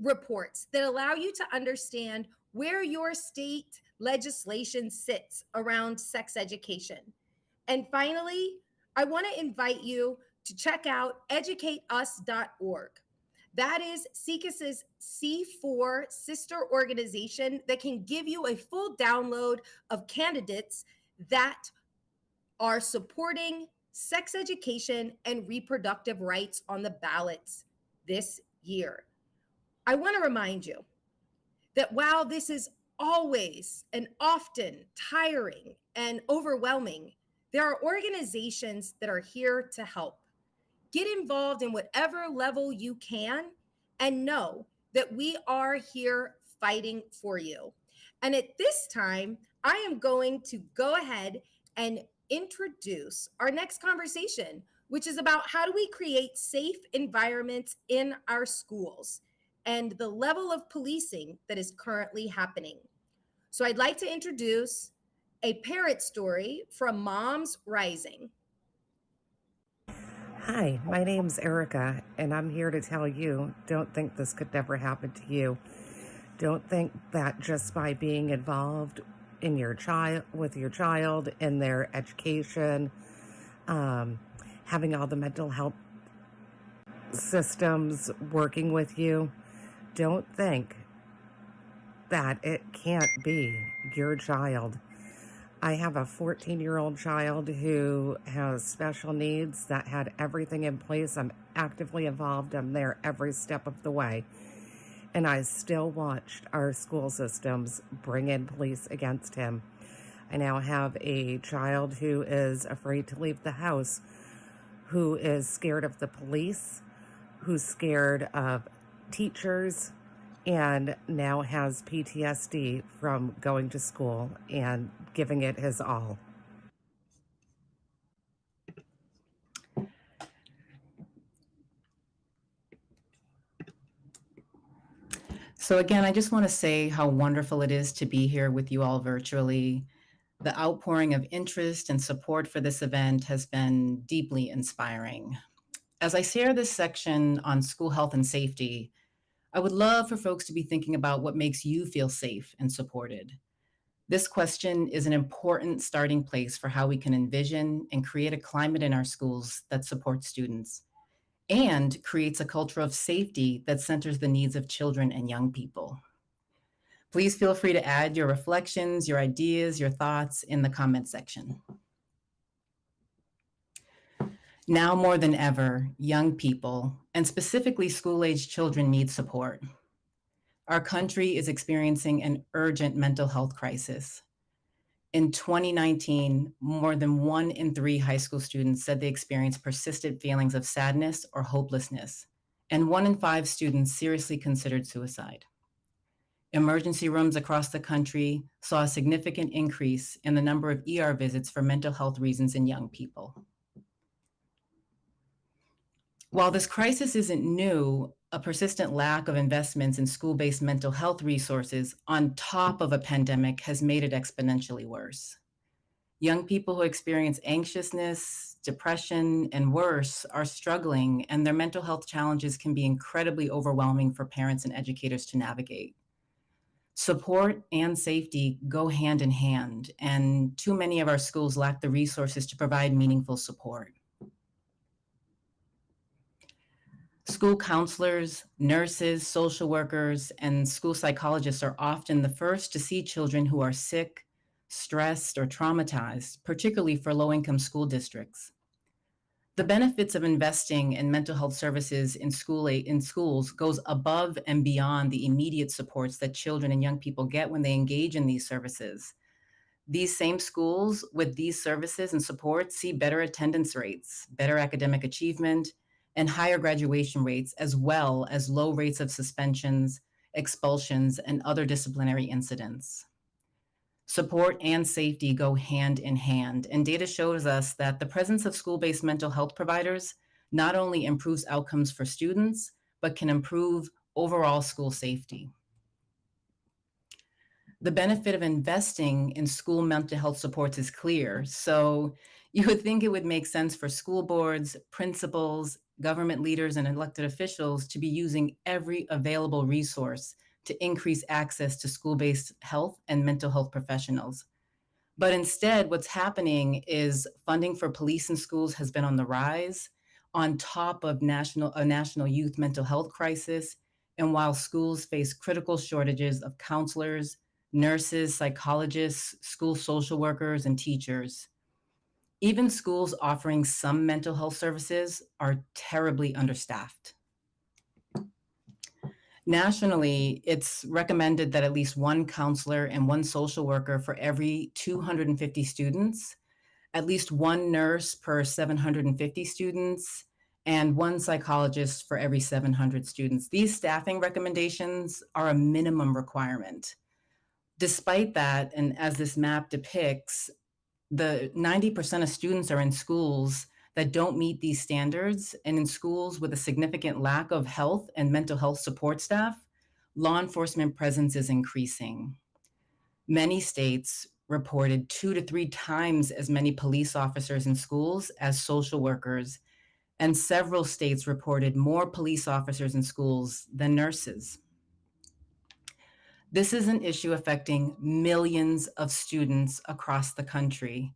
reports that allow you to understand where your state legislation sits around sex education. And finally, I want to invite you to check out educateus.org. That is SECUS's C4 sister organization that can give you a full download of candidates that are supporting sex education and reproductive rights on the ballots this year. I want to remind you that while this is always and often tiring and overwhelming, there are organizations that are here to help. Get involved in whatever level you can and know that we are here fighting for you. And at this time, I am going to go ahead and introduce our next conversation, which is about how do we create safe environments in our schools and the level of policing that is currently happening. So I'd like to introduce a parent story from Moms Rising. Hi, my name's Erica, and I'm here to tell you, don't think this could never happen to you. Don't think that just by being involved in with your child in their education, having all the mental health systems working with you, don't think that it can't be your child. I have a 14-year-old child who has special needs that had everything in place. I'm actively involved. I'm there every step of the way. And I still watched our school systems bring in police against him. I now have a child who is afraid to leave the house, who is scared of the police, who's scared of teachers, and now has PTSD from going to school and giving it his all. So again, I just want to say how wonderful it is to be here with you all virtually. The outpouring of interest and support for this event has been deeply inspiring. As I share this section on school health and safety, I would love for folks to be thinking about what makes you feel safe and supported. This question is an important starting place for how we can envision and create a climate in our schools that supports students and creates a culture of safety that centers the needs of children and young people. Please feel free to add your reflections, your ideas, your thoughts in the comment section. Now more than ever, young people, and specifically school-aged children, need support. Our country is experiencing an urgent mental health crisis. In 2019, more than 1 in 3 high school students said they experienced persistent feelings of sadness or hopelessness, and 1 in 5 students seriously considered suicide. Emergency rooms across the country saw a significant increase in the number of ER visits for mental health reasons in young people. While this crisis isn't new, a persistent lack of investments in school-based mental health resources on top of a pandemic has made it exponentially worse. Young people who experience anxiousness, depression, and worse are struggling, and their mental health challenges can be incredibly overwhelming for parents and educators to navigate. Support and safety go hand in hand, and too many of our schools lack the resources to provide meaningful support. School counselors, nurses, social workers, and school psychologists are often the first to see children who are sick, stressed, or traumatized, particularly for low-income school districts. The benefits of investing in mental health services in schools goes above and beyond the immediate supports that children and young people get when they engage in these services. These same schools with these services and supports see better attendance rates, better academic achievement, and higher graduation rates, as well as low rates of suspensions, expulsions, and other disciplinary incidents. Support and safety go hand in hand, and data shows us that the presence of school-based mental health providers not only improves outcomes for students, but can improve overall school safety. The benefit of investing in school mental health supports is clear. So you would think it would make sense for school boards, principals, government leaders, and elected officials to be using every available resource to increase access to school-based health and mental health professionals. But instead, what's happening is funding for police and schools has been on the rise on top of a national youth mental health crisis. And while schools face critical shortages of counselors, nurses, psychologists, school social workers, and teachers. Even schools offering some mental health services are terribly understaffed. Nationally, it's recommended that at least one counselor and one social worker for every 250 students, at least one nurse per 750 students, and one psychologist for every 700 students. These staffing recommendations are a minimum requirement. Despite that, and as this map depicts, the 90% of students are in schools that don't meet these standards, and in schools with a significant lack of health and mental health support staff, law enforcement presence is increasing. Many states reported 2 to 3 times as many police officers in schools as social workers, and several states reported more police officers in schools than nurses. This is an issue affecting millions of students across the country.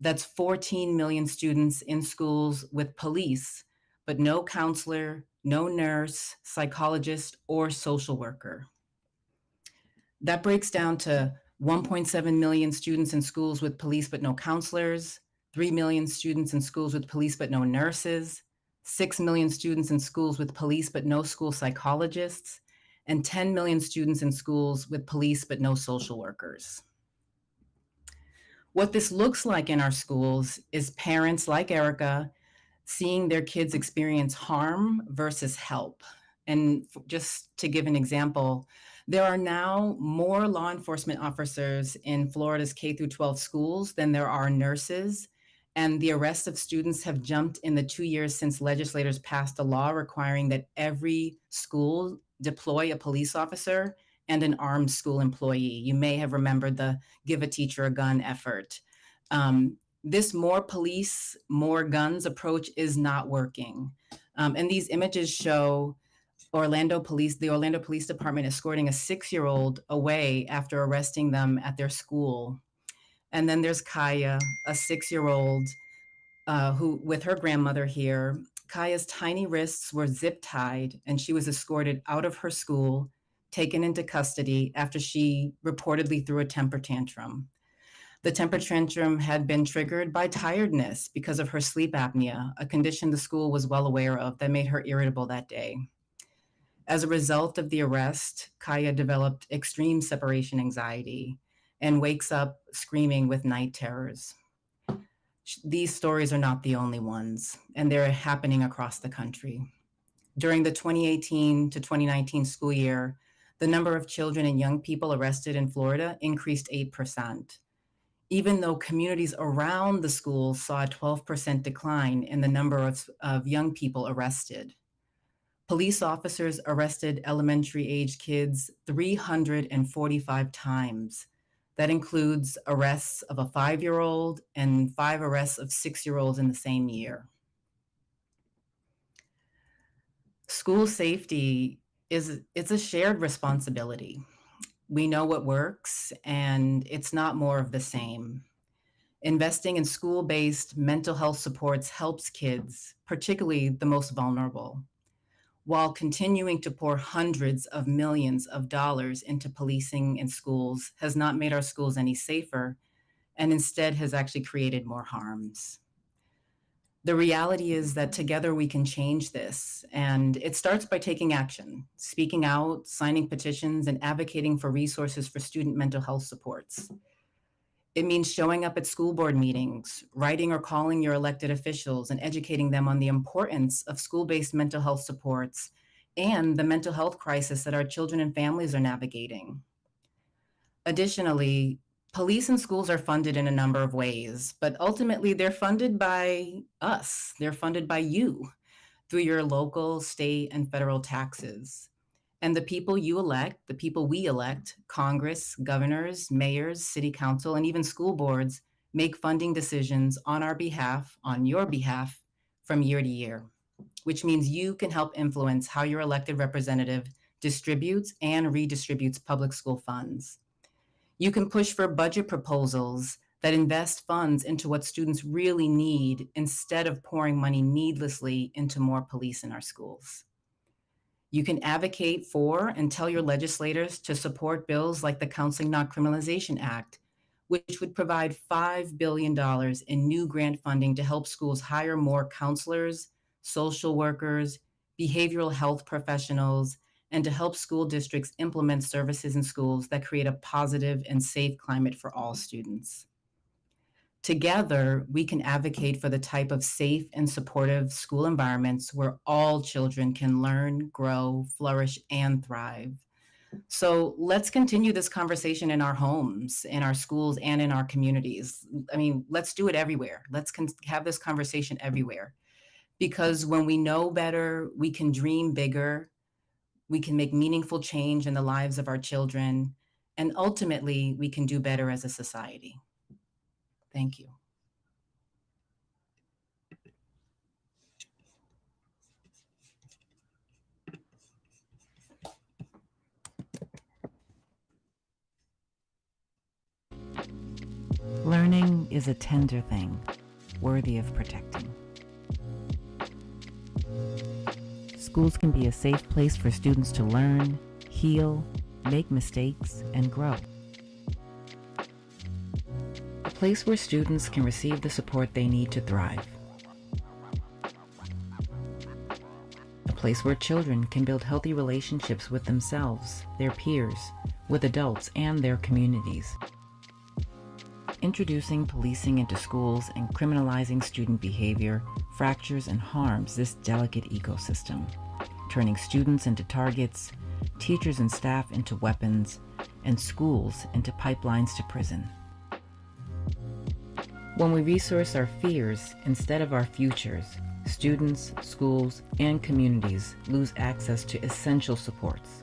That's 14 million students in schools with police, but no counselor, no nurse, psychologist, or social worker. That breaks down to 1.7 million students in schools with police but no counselors, 3 million students in schools with police but no nurses, 6 million students in schools with police but no school psychologists, and 10 million students in schools with police but no social workers. What this looks like in our schools is parents like Erica seeing their kids experience harm versus help. And just to give an example, there are now more law enforcement officers in Florida's K-12 schools than there are nurses. And the arrest of students have jumped in the 2 years since legislators passed a law requiring that every school deploy a police officer and an armed school employee. You may have remembered the Give a Teacher a Gun effort. This more police, more guns approach is not working. And these images show the Orlando Police Department escorting a 6-year-old away after arresting them at their school. And then there's Kaya, a 6-year-old who, with her grandmother here. Kaya's tiny wrists were zip tied and she was escorted out of her school, taken into custody after she reportedly threw a temper tantrum. The temper tantrum had been triggered by tiredness because of her sleep apnea, a condition the school was well aware of that made her irritable that day. As a result of the arrest, Kaya developed extreme separation anxiety and wakes up screaming with night terrors. These stories are not the only ones, and they're happening across the country. During the 2018 to 2019 school year, the number of children and young people arrested in Florida increased 8%, even though communities around the schools saw a 12% decline in the number of young people arrested. Police officers arrested elementary-age kids 345 times. That includes arrests of a 5-year-old and 5 arrests of 6-year-olds in the same year. School safety it's a shared responsibility. We know what works, and it's not more of the same. Investing in school-based mental health supports helps kids, particularly the most vulnerable, while continuing to pour hundreds of millions of dollars into policing in schools has not made our schools any safer, and instead has actually created more harms. The reality is that together we can change this, and it starts by taking action, speaking out, signing petitions, and advocating for resources for student mental health supports. It means showing up at school board meetings, writing or calling your elected officials and educating them on the importance of school-based mental health supports and the mental health crisis that our children and families are navigating. Additionally, police and schools are funded in a number of ways, but ultimately they're funded by us. They're funded by you through your local, state, and federal taxes. And the people you elect, the people we elect, Congress, governors, mayors, city council, and even school boards make funding decisions on our behalf, on your behalf, from year to year, which means you can help influence how your elected representative distributes and redistributes public school funds. You can push for budget proposals that invest funds into what students really need instead of pouring money needlessly into more police in our schools. You can advocate for and tell your legislators to support bills like the Counseling Not Criminalization Act, which would provide $5 billion in new grant funding to help schools hire more counselors, social workers, behavioral health professionals, and to help school districts implement services in schools that create a positive and safe climate for all students. Together, we can advocate for the type of safe and supportive school environments where all children can learn, grow, flourish, and thrive. So let's continue this conversation in our homes, in our schools, and in our communities. I mean, let's do it everywhere. Let's have this conversation everywhere. Because when we know better, we can dream bigger, we can make meaningful change in the lives of our children, and ultimately, we can do better as a society. Thank you. Learning is a tender thing, worthy of protecting. Schools can be a safe place for students to learn, heal, make mistakes, and grow. A place where students can receive the support they need to thrive. A place where children can build healthy relationships with themselves, their peers, with adults, and their communities. Introducing policing into schools and criminalizing student behavior fractures and harms this delicate ecosystem, turning students into targets, teachers and staff into weapons, and schools into pipelines to prison. When we resource our fears instead of our futures, students, schools, and communities lose access to essential supports.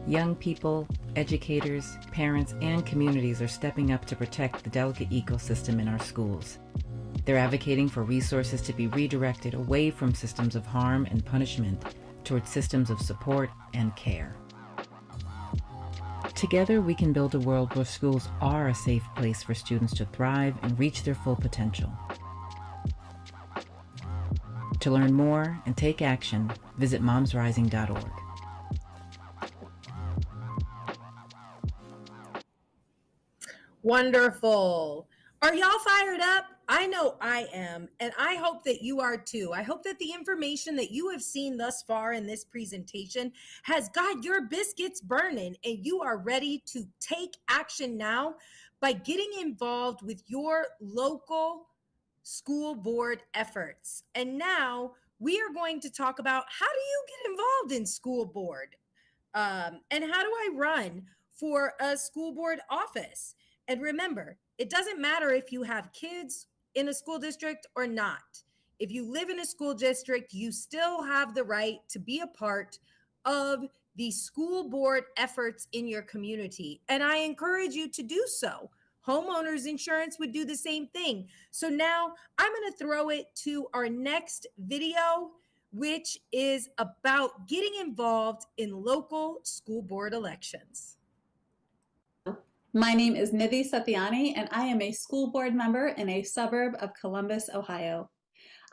Young people, educators, parents, and communities are stepping up to protect the delicate ecosystem in our schools. They're advocating for resources to be redirected away from systems of harm and punishment towards systems of support and care. Together, we can build a world where schools are a safe place for students to thrive and reach their full potential. To learn more and take action, visit momsrising.org. Wonderful. Are y'all fired up? I know I am, and I hope that you are too. I hope that the information that you have seen thus far in this presentation has got your biscuits burning and you are ready to take action now by getting involved with your local school board efforts. And now we are going to talk about how do you get involved in school board and how do I run for a school board office? And remember, it doesn't matter if you have kids in a school district or not. If you live in a school district, you still have the right to be a part of the school board efforts in your community. And I encourage you to do so. Homeowners insurance would do the same thing. So now I'm going to throw it to our next video, which is about getting involved in local school board elections. My name is Nidhi Satyani, and I am a school board member in a suburb of Columbus, Ohio.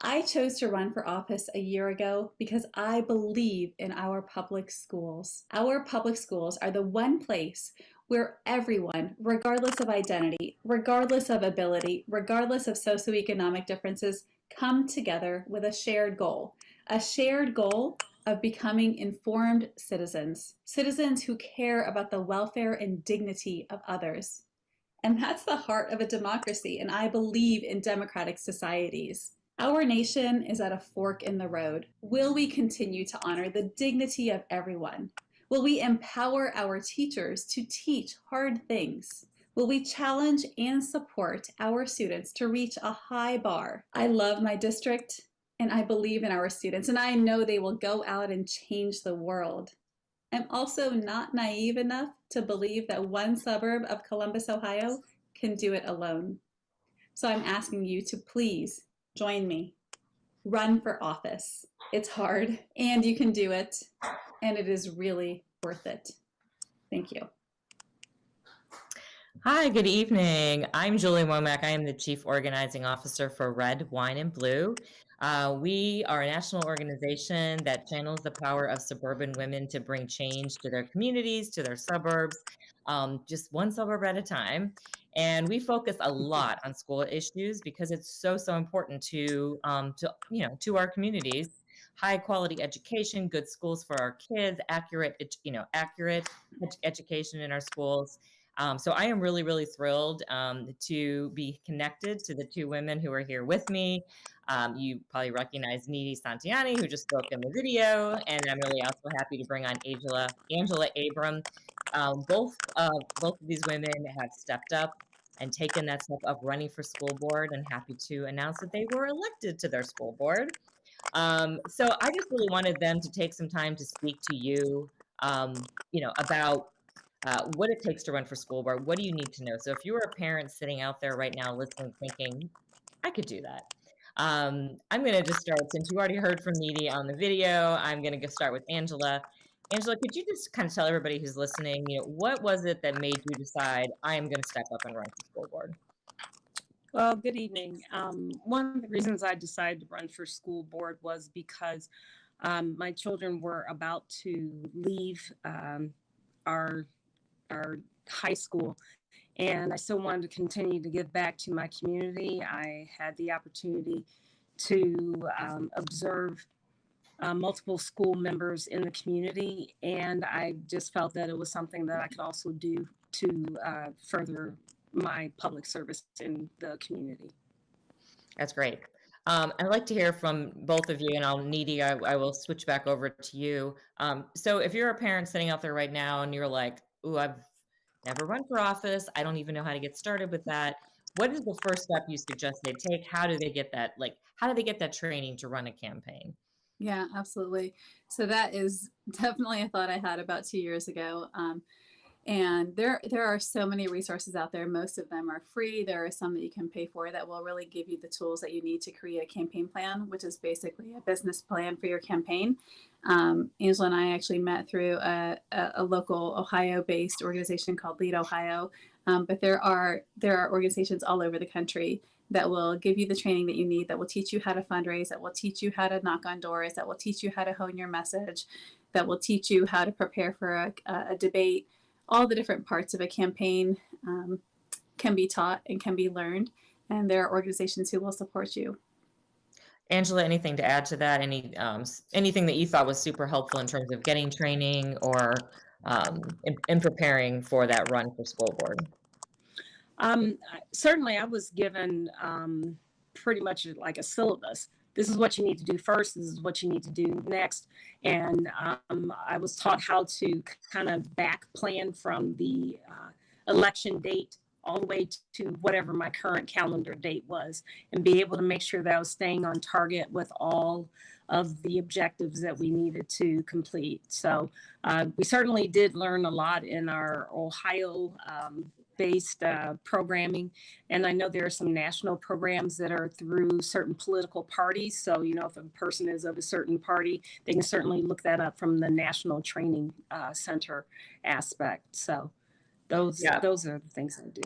I chose to run for office a year ago because I believe in our public schools. Our public schools are the one place where everyone, regardless of identity, regardless of ability, regardless of socioeconomic differences, come together with a shared goal of becoming informed citizens, citizens who care about the welfare and dignity of others. And that's the heart of a democracy, and I believe in democratic societies. Our nation is at a fork in the road. Will we continue to honor the dignity of everyone? Will we empower our teachers to teach hard things? Will we challenge and support our students to reach a high bar? I love my district. and I believe in our students, and I know they will go out and change the world. I'm also not naive enough to believe that one suburb of Columbus, Ohio can do it alone. So I'm asking you to please join me. Run for office. It's hard, and you can do it, and it is really worth it. Thank you. Hi, good evening. I'm Julie Womack. I am the Chief Organizing Officer for Red, Wine, and Blue. We are a national organization that channels the power of suburban women to bring change to their communities, to their suburbs, just one suburb at a time. And we focus a lot on school issues because it's so important to our communities. High quality education, good schools for our kids, accurate education in our schools. So I am really thrilled to be connected to the two women who are here with me. You probably recognize Nidhi Santiani, who just spoke in the video, and I'm really also happy to bring on Angela Abram. Both of these women have stepped up and taken that step of running for school board, and happy to announce that they were elected to their school board. So I just really wanted them to take some time to speak to you, about what it takes to run for school board. What do you need to know? So if you are a parent sitting out there right now listening, thinking, I could do that. I'm going to just start, since you already heard from Nidhi on the video, I'm going to start with Angela. Angela, could you just kind of tell everybody who's listening, what was it that made you decide I am going to step up and run for school board? Well, good evening. One of the reasons I decided to run for school board was because my children were about to leave our high school, and I still wanted to continue to give back to my community. I had the opportunity to observe multiple school members in the community, and I just felt that it was something that I could also do to further my public service in the community. That's great. I'd like to hear from both of you, and Nidhi, I will switch back over to you. So if you're a parent sitting out there right now and you're like, ooh, I've never run for office, I don't even know how to get started with that. What is the first step you suggest they take? How do they get that? How do they get that training to run a campaign? Yeah, absolutely. So that is definitely a thought I had about 2 years ago. And there are so many resources out there. Most of them are free. There are some that you can pay for that will really give you the tools that you need to create a campaign plan, which is basically a business plan for your campaign. Angela and I actually met through a local Ohio-based organization called Lead Ohio. But there are organizations all over the country that will give you the training that you need, that will teach you how to fundraise, that will teach you how to knock on doors, that will teach you how to hone your message, that will teach you how to prepare for a debate. All the different parts of a campaign can be taught and can be learned, and there are organizations who will support you. Angela, anything to add to that? Anything that you thought was super helpful in terms of getting training or in preparing for that run for school board? Certainly, I was given pretty much like a syllabus. This is what you need to do first. This is what you need to do next. And I was taught how to kind of back plan from the election date all the way to whatever my current calendar date was, and be able to make sure that I was staying on target with all of the objectives that we needed to complete. So we certainly did learn a lot in our Ohio based programming. And I know there are some national programs that are through certain political parties. So, if a person is of a certain party, they can certainly look that up from the National Training Center aspect. So those are the things I do.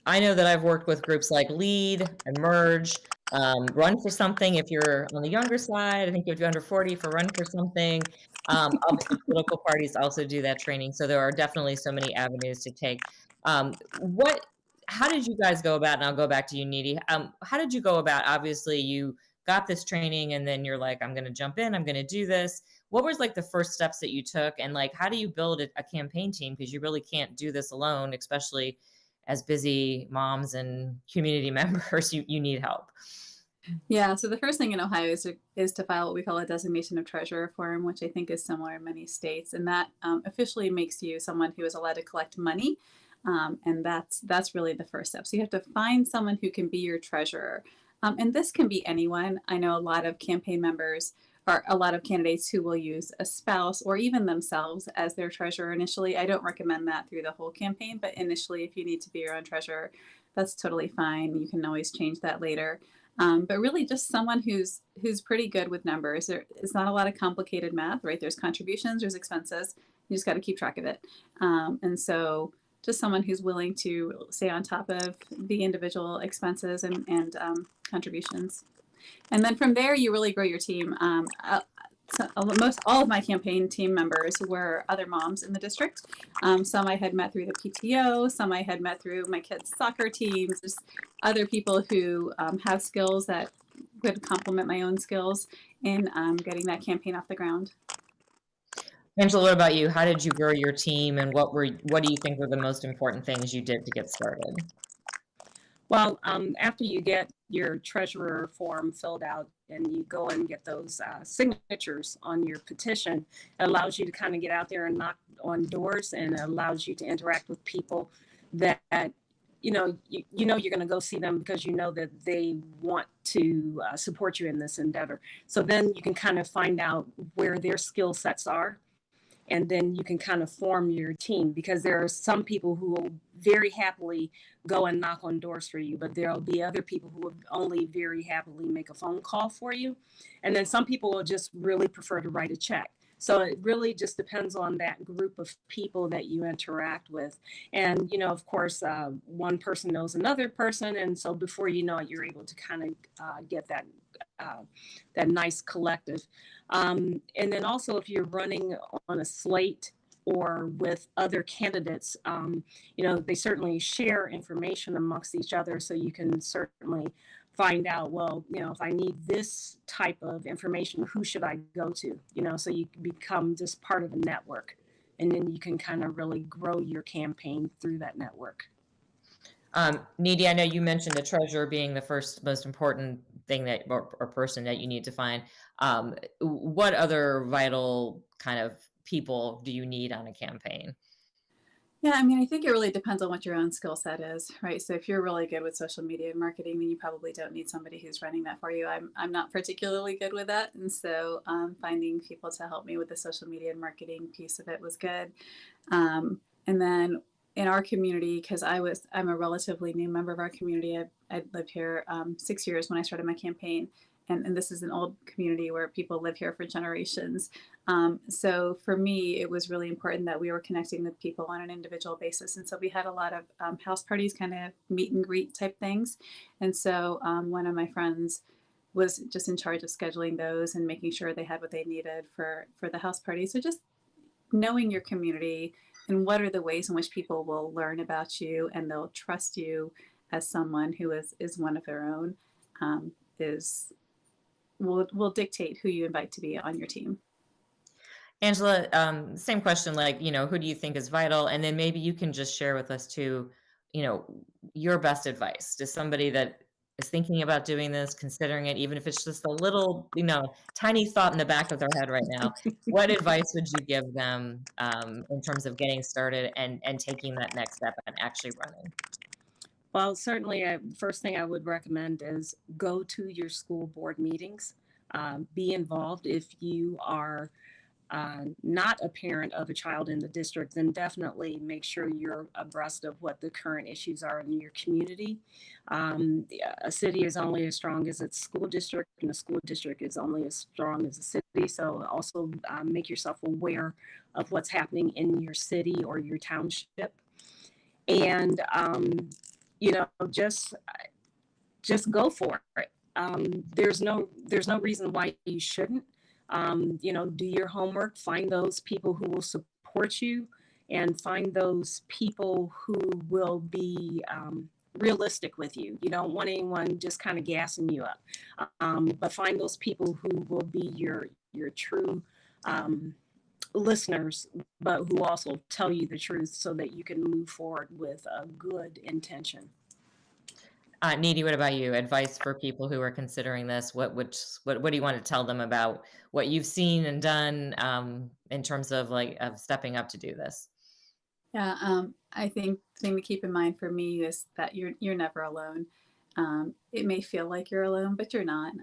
I know that I've worked with groups like Lead, Emerge, Run for Something if you're on the younger side. I think if you're under 40 for Run for Something. Obviously, political parties also do that training. So there are definitely so many avenues to take. How did you guys go about, and I'll go back to you, Nidhi. How did you go about, obviously you got this training and then you're like, I'm going to jump in, I'm going to do this. What was the first steps that you took, and how do you build a campaign team? Because you really can't do this alone, especially as busy moms and community members, you need help. Yeah, so the first thing in Ohio is to file what we call a designation of treasurer form, which I think is similar in many states. And that officially makes you someone who is allowed to collect money. And that's really the first step. So you have to find someone who can be your treasurer. And this can be anyone. I know a lot of campaign members or a lot of candidates who will use a spouse or even themselves as their treasurer initially. I don't recommend that through the whole campaign, but initially, if you need to be your own treasurer, that's totally fine. You can always change that later. But really just someone who's pretty good with numbers. It's not a lot of complicated math, right? There's contributions, there's expenses. You just got to keep track of it. And so just someone who's willing to stay on top of the individual expenses and contributions. And then from there, you really grow your team. Most all of my campaign team members were other moms in the district. Some I had met through the PTO, some I had met through my kids' soccer teams, just other people who have skills that would complement my own skills in getting that campaign off the ground. Angela, what about you? How did you grow your team, and what do you think were the most important things you did to get started? Well, after you get your treasurer form filled out and you go and get those signatures on your petition, it allows you to kind of get out there and knock on doors, and it allows you to interact with people that you know you're going to go see them because you know that they want to support you in this endeavor. So then you can kind of find out where their skill sets are, and then you can kind of form your team, because there are some people who will very happily go and knock on doors for you, but there'll be other people who will only very happily make a phone call for you. And then some people will just really prefer to write a check. So it really just depends on that group of people that you interact with. And, of course, one person knows another person. And so before you know it, you're able to kind of get that nice collective. And then also, if you're running on a slate or with other candidates, they certainly share information amongst each other, so you can certainly find out, well, if I need this type of information, who should I go to? So you become just part of a network, and then you can kind of really grow your campaign through that network. Needy, I know you mentioned the treasurer being the first most important thing that or person that you need to find. What other vital kind of people do you need on a campaign? Yeah, I mean, I think it really depends on what your own skill set is, right? So if you're really good with social media marketing, then you probably don't need somebody who's running that for you. I'm not particularly good with that. And so finding people to help me with the social media and marketing piece of it was good. And then in our community, because I'm a relatively new member of our community. I lived here 6 years when I started my campaign. And this is an old community where people live here for generations. So for me, it was really important that we were connecting with people on an individual basis. And so we had a lot of house parties, kind of meet and greet type things. And so one of my friends was just in charge of scheduling those and making sure they had what they needed for the house party. So just knowing your community and what are the ways in which people will learn about you and they'll trust you as someone who is one of their own will dictate who you invite to be on your team. Angela, same question, who do you think is vital? And then maybe you can just share with us too, your best advice to somebody that is thinking about doing this, considering it, even if it's just a little, tiny thought in the back of their head right now. What advice would you give them in terms of getting started and taking that next step and actually running? Well, certainly, first thing I would recommend is go to your school board meetings. Be involved. If you are not a parent of a child in the district, then definitely make sure you're abreast of what the current issues are in your community. A city is only as strong as its school district, and a school district is only as strong as a city. So also make yourself aware of what's happening in your city or your township. And just go for it. There's no reason why you shouldn't. Do your homework, find those people who will support you, and find those people who will be realistic with you. You don't want anyone just kind of gassing you up, but find those people who will be your true listeners, but who also tell you the truth so that you can move forward with a good intention. Needy, what about you? Advice for people who are considering this? What do you want to tell them about what you've seen and done in terms of of stepping up to do this? Yeah, I think the thing to keep in mind for me is that you're never alone. it may feel like you're alone, but you're not.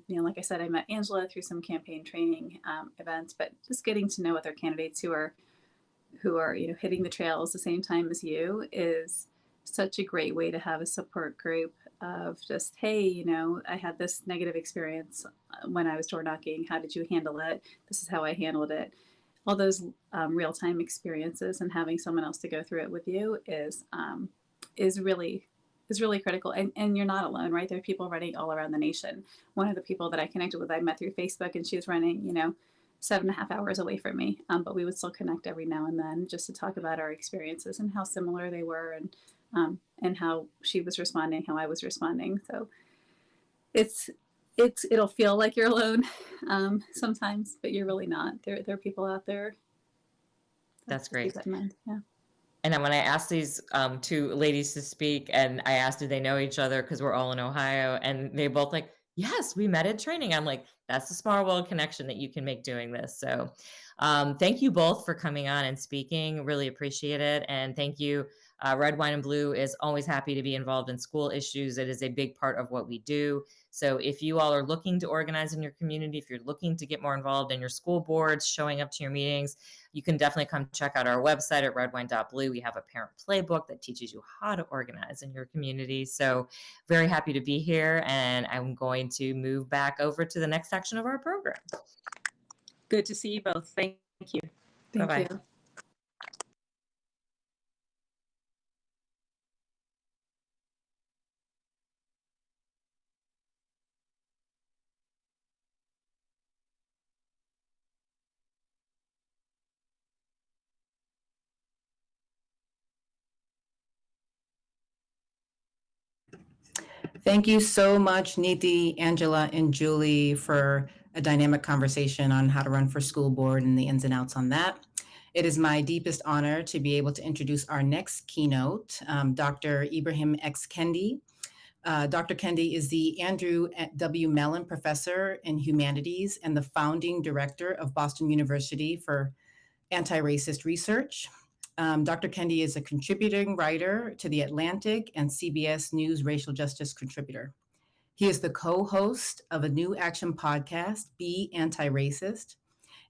Like I said, I met Angela through some campaign training events, but just getting to know other candidates who are hitting the trails the same time as you is such a great way to have a support group of just, hey, I had this negative experience when I was door knocking. How did you handle it? This is how I handled it. All those real-time experiences and having someone else to go through it with you is really critical. And you're not alone, right? There are people running all around the nation. One of the people that I connected with, I met through Facebook, and she was running, 7.5 hours away from me. But we would still connect every now and then just to talk about our experiences and how similar they were, and how she was responding, how I was responding. So it'll feel like you're alone sometimes, but you're really not. There are people out there. That's great. Keep that in mind. Yeah. And then when I asked these two ladies to speak, and I asked, did they know each other? Because we're all in Ohio. And they both like, yes, we met at training. I'm like, that's the Small World connection that you can make doing this. So thank you both for coming on and speaking. Really appreciate it. And thank you. Red, Wine, and Blue is always happy to be involved in school issues. It is a big part of what we do. So if you all are looking to organize in your community, if you're looking to get more involved in your school boards, showing up to your meetings, you can definitely come check out our website at redwine.blue. We have a parent playbook that teaches you how to organize in your community. So very happy to be here. And I'm going to move back over to the next section of our program. Good to see you both. Thank you. Thank you. Thank you so much, Niti, Angela, and Julie, for a dynamic conversation on how to run for school board and the ins and outs on that. It is my deepest honor to be able to introduce our next keynote, Dr. Ibrahim X. Kendi. Dr. Kendi is the Andrew W. Mellon Professor in Humanities and the founding director of Boston University for Anti-Racist Research. Dr. Kendi is a contributing writer to The Atlantic and CBS News Racial Justice Contributor. He is the co-host of a New Action podcast, Be Anti-Racist.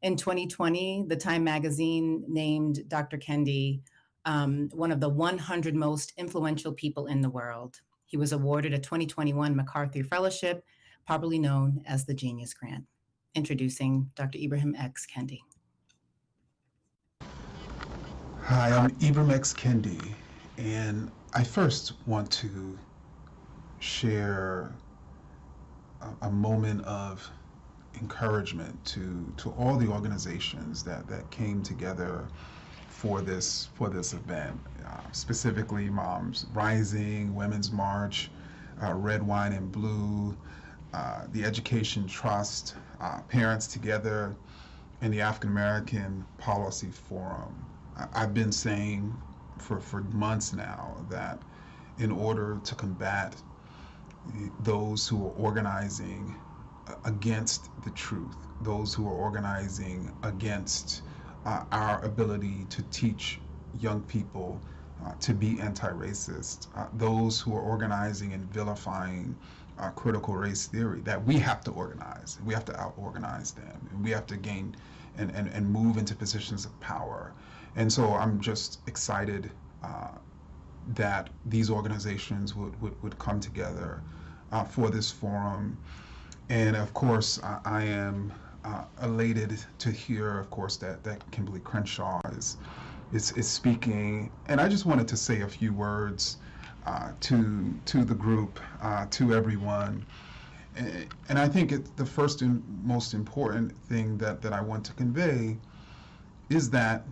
In 2020, the Time magazine named Dr. Kendi one of the 100 most influential people in the world. He was awarded a 2021 MacArthur Fellowship, popularly known as the Genius Grant. Introducing Dr. Ibrahim X. Kendi. Hi, I'm Ibrahim X. Kendi, and I first want to share a moment of encouragement to all the organizations that came together for this event, specifically Moms Rising, Women's March, Red, Wine, and Blue, the Education Trust, Parents Together, and the African American Policy Forum. I've been saying for months now that in order to combat those who are organizing against the truth, those who are organizing against our ability to teach young people to be anti-racist, those who are organizing and vilifying critical race theory, that we have to organize. We have to out-organize them, and we have to gain and move into positions of power. And so I'm just excited that these organizations would come together for this forum. And of course, I am elated to hear, of course, that Kimberly Crenshaw is speaking. And I just wanted to say a few words to the group, to everyone. And I think the first and most important thing that I want to convey is that,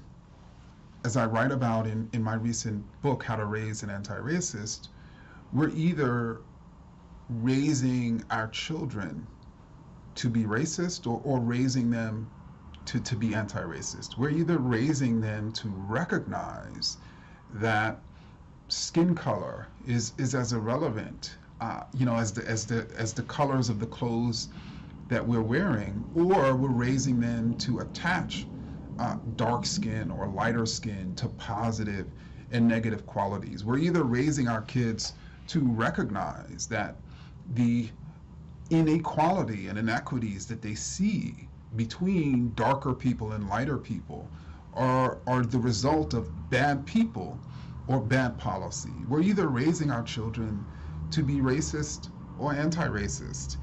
as I write about in my recent book, How to Raise an Anti-Racist, we're either raising our children to be racist or raising them to be anti-racist. We're either raising them to recognize that skin color is as irrelevant, as the colors of the clothes that we're wearing, or we're raising them to attach dark skin or lighter skin to positive and negative qualities. We're either raising our kids to recognize that the inequality and inequities that they see between darker people and lighter people are the result of bad people or bad policy. We're either raising our children to be racist or anti-racist.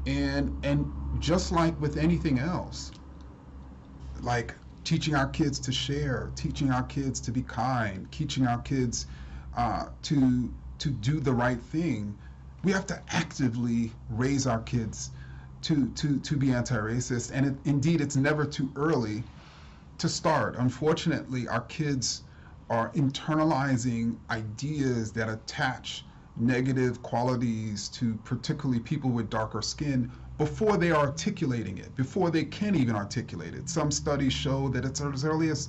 And just like with anything else, like teaching our kids to share, teaching our kids to be kind, teaching our kids to do the right thing, we have to actively raise our kids to be anti-racist. And indeed, it's never too early to start. Unfortunately, our kids are internalizing ideas that attach negative qualities to particularly people with darker skin before they are articulating it, before they can even articulate it. Some studies show that it's as early as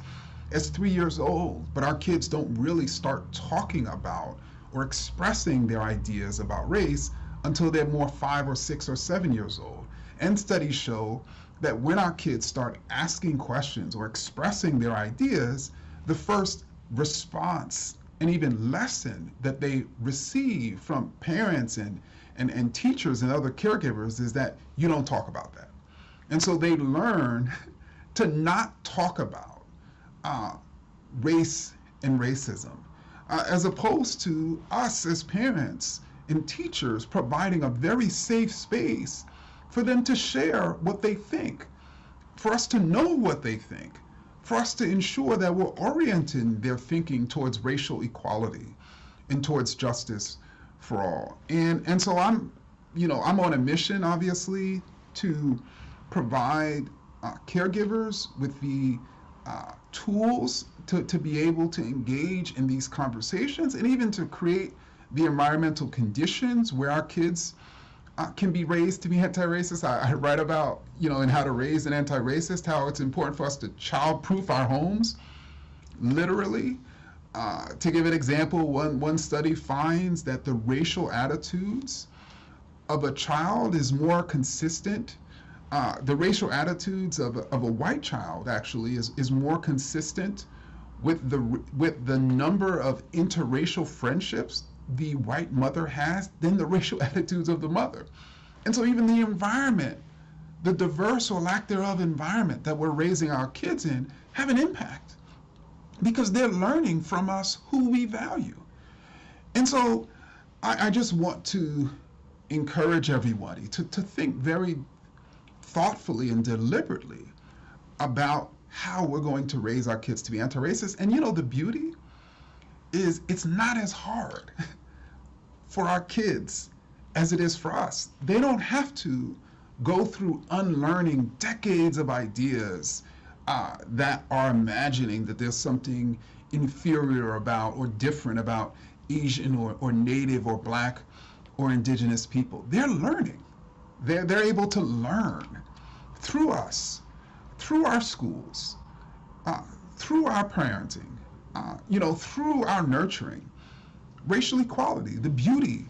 3 years old, but our kids don't really start talking about or expressing their ideas about race until they're more 5 or 6 or 7 years old. And studies show that when our kids start asking questions or expressing their ideas, the first response and even lesson that they receive from parents and teachers and other caregivers is that you don't talk about that. And so they learn to not talk about race and racism, as opposed to us as parents and teachers providing a very safe space for them to share what they think, for us to know what they think, for us to ensure that we're orienting their thinking towards racial equality and towards justice for all. And so I'm on a mission, obviously, to provide caregivers with the tools to be able to engage in these conversations and even to create the environmental conditions where our kids can be raised to be anti-racist. I write about, in How to Raise an Anti-Racist, how it's important for us to child-proof our homes, literally. To give an example, one study finds that the racial attitudes of a child is more consistent. The racial attitudes of a white child actually is more consistent with the number of interracial friendships the white mother has than the racial attitudes of the mother. And so even the environment, the diverse or lack thereof environment that we're raising our kids in, have an impact because they're learning from us who we value. And so I just want to encourage everybody to think very thoughtfully and deliberately about how we're going to raise our kids to be anti-racist. And the beauty is it's not as hard for our kids as it is for us. They don't have to go through unlearning decades of ideas that are imagining that there's something inferior about or different about Asian or Native or Black or Indigenous people. They're learning. They're able to learn through us, through our schools, through our parenting, through our nurturing, racial equality, the beauty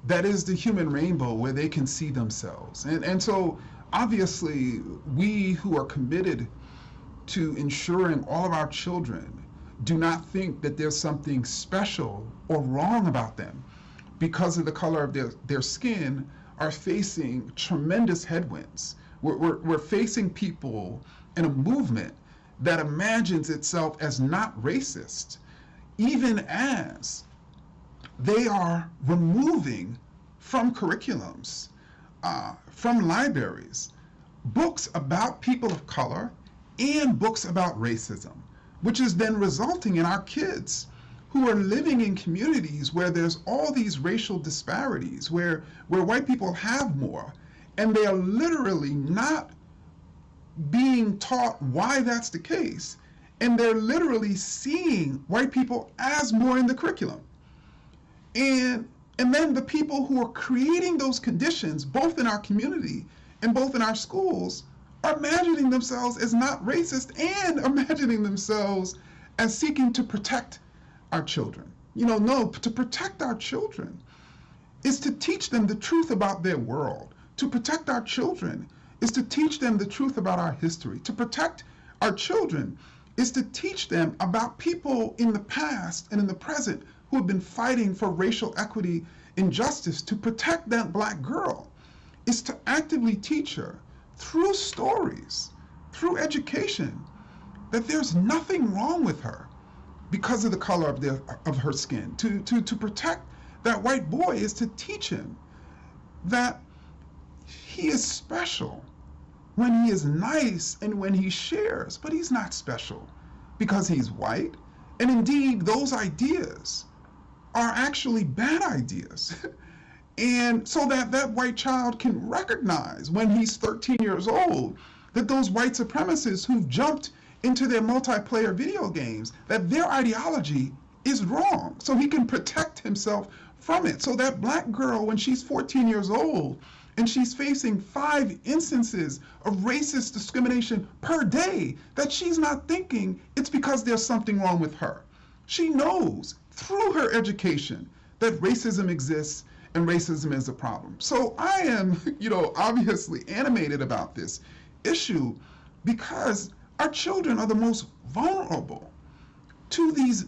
that is the human rainbow where they can see themselves. And so obviously we who are committed to ensuring all of our children do not think that there's something special or wrong about them because of the color of their skin are facing tremendous headwinds. We're facing people in a movement that imagines itself as not racist, even as they are removing from curriculums, from libraries, books about people of color and books about racism, which is then resulting in our kids who are living in communities where there's all these racial disparities, where white people have more, and they are literally not being taught why that's the case. And they're literally seeing white people as more in the curriculum. And then the people who are creating those conditions, both in our community and both in our schools, are imagining themselves as not racist and imagining themselves as seeking to protect our children. No, to protect our children is to teach them the truth about their world. To protect our children is to teach them the truth about our history. To protect our children is to teach them about people in the past and in the present who have been fighting for racial equity injustice to protect that Black girl is to actively teach her through stories, through education, that there's nothing wrong with her because of the color of her skin. To protect that white boy is to teach him that he is special when he is nice and when he shares, but he's not special because he's white. And indeed, those ideas are actually bad ideas. And so that white child can recognize when he's 13 years old that those white supremacists who've jumped into their multiplayer video games, that their ideology is wrong. So he can protect himself from it. So that Black girl, when she's 14 years old and she's facing 5 instances of racist discrimination per day, that she's not thinking it's because there's something wrong with her. She knows through her education that racism exists and racism is a problem. So I am, obviously animated about this issue because our children are the most vulnerable to these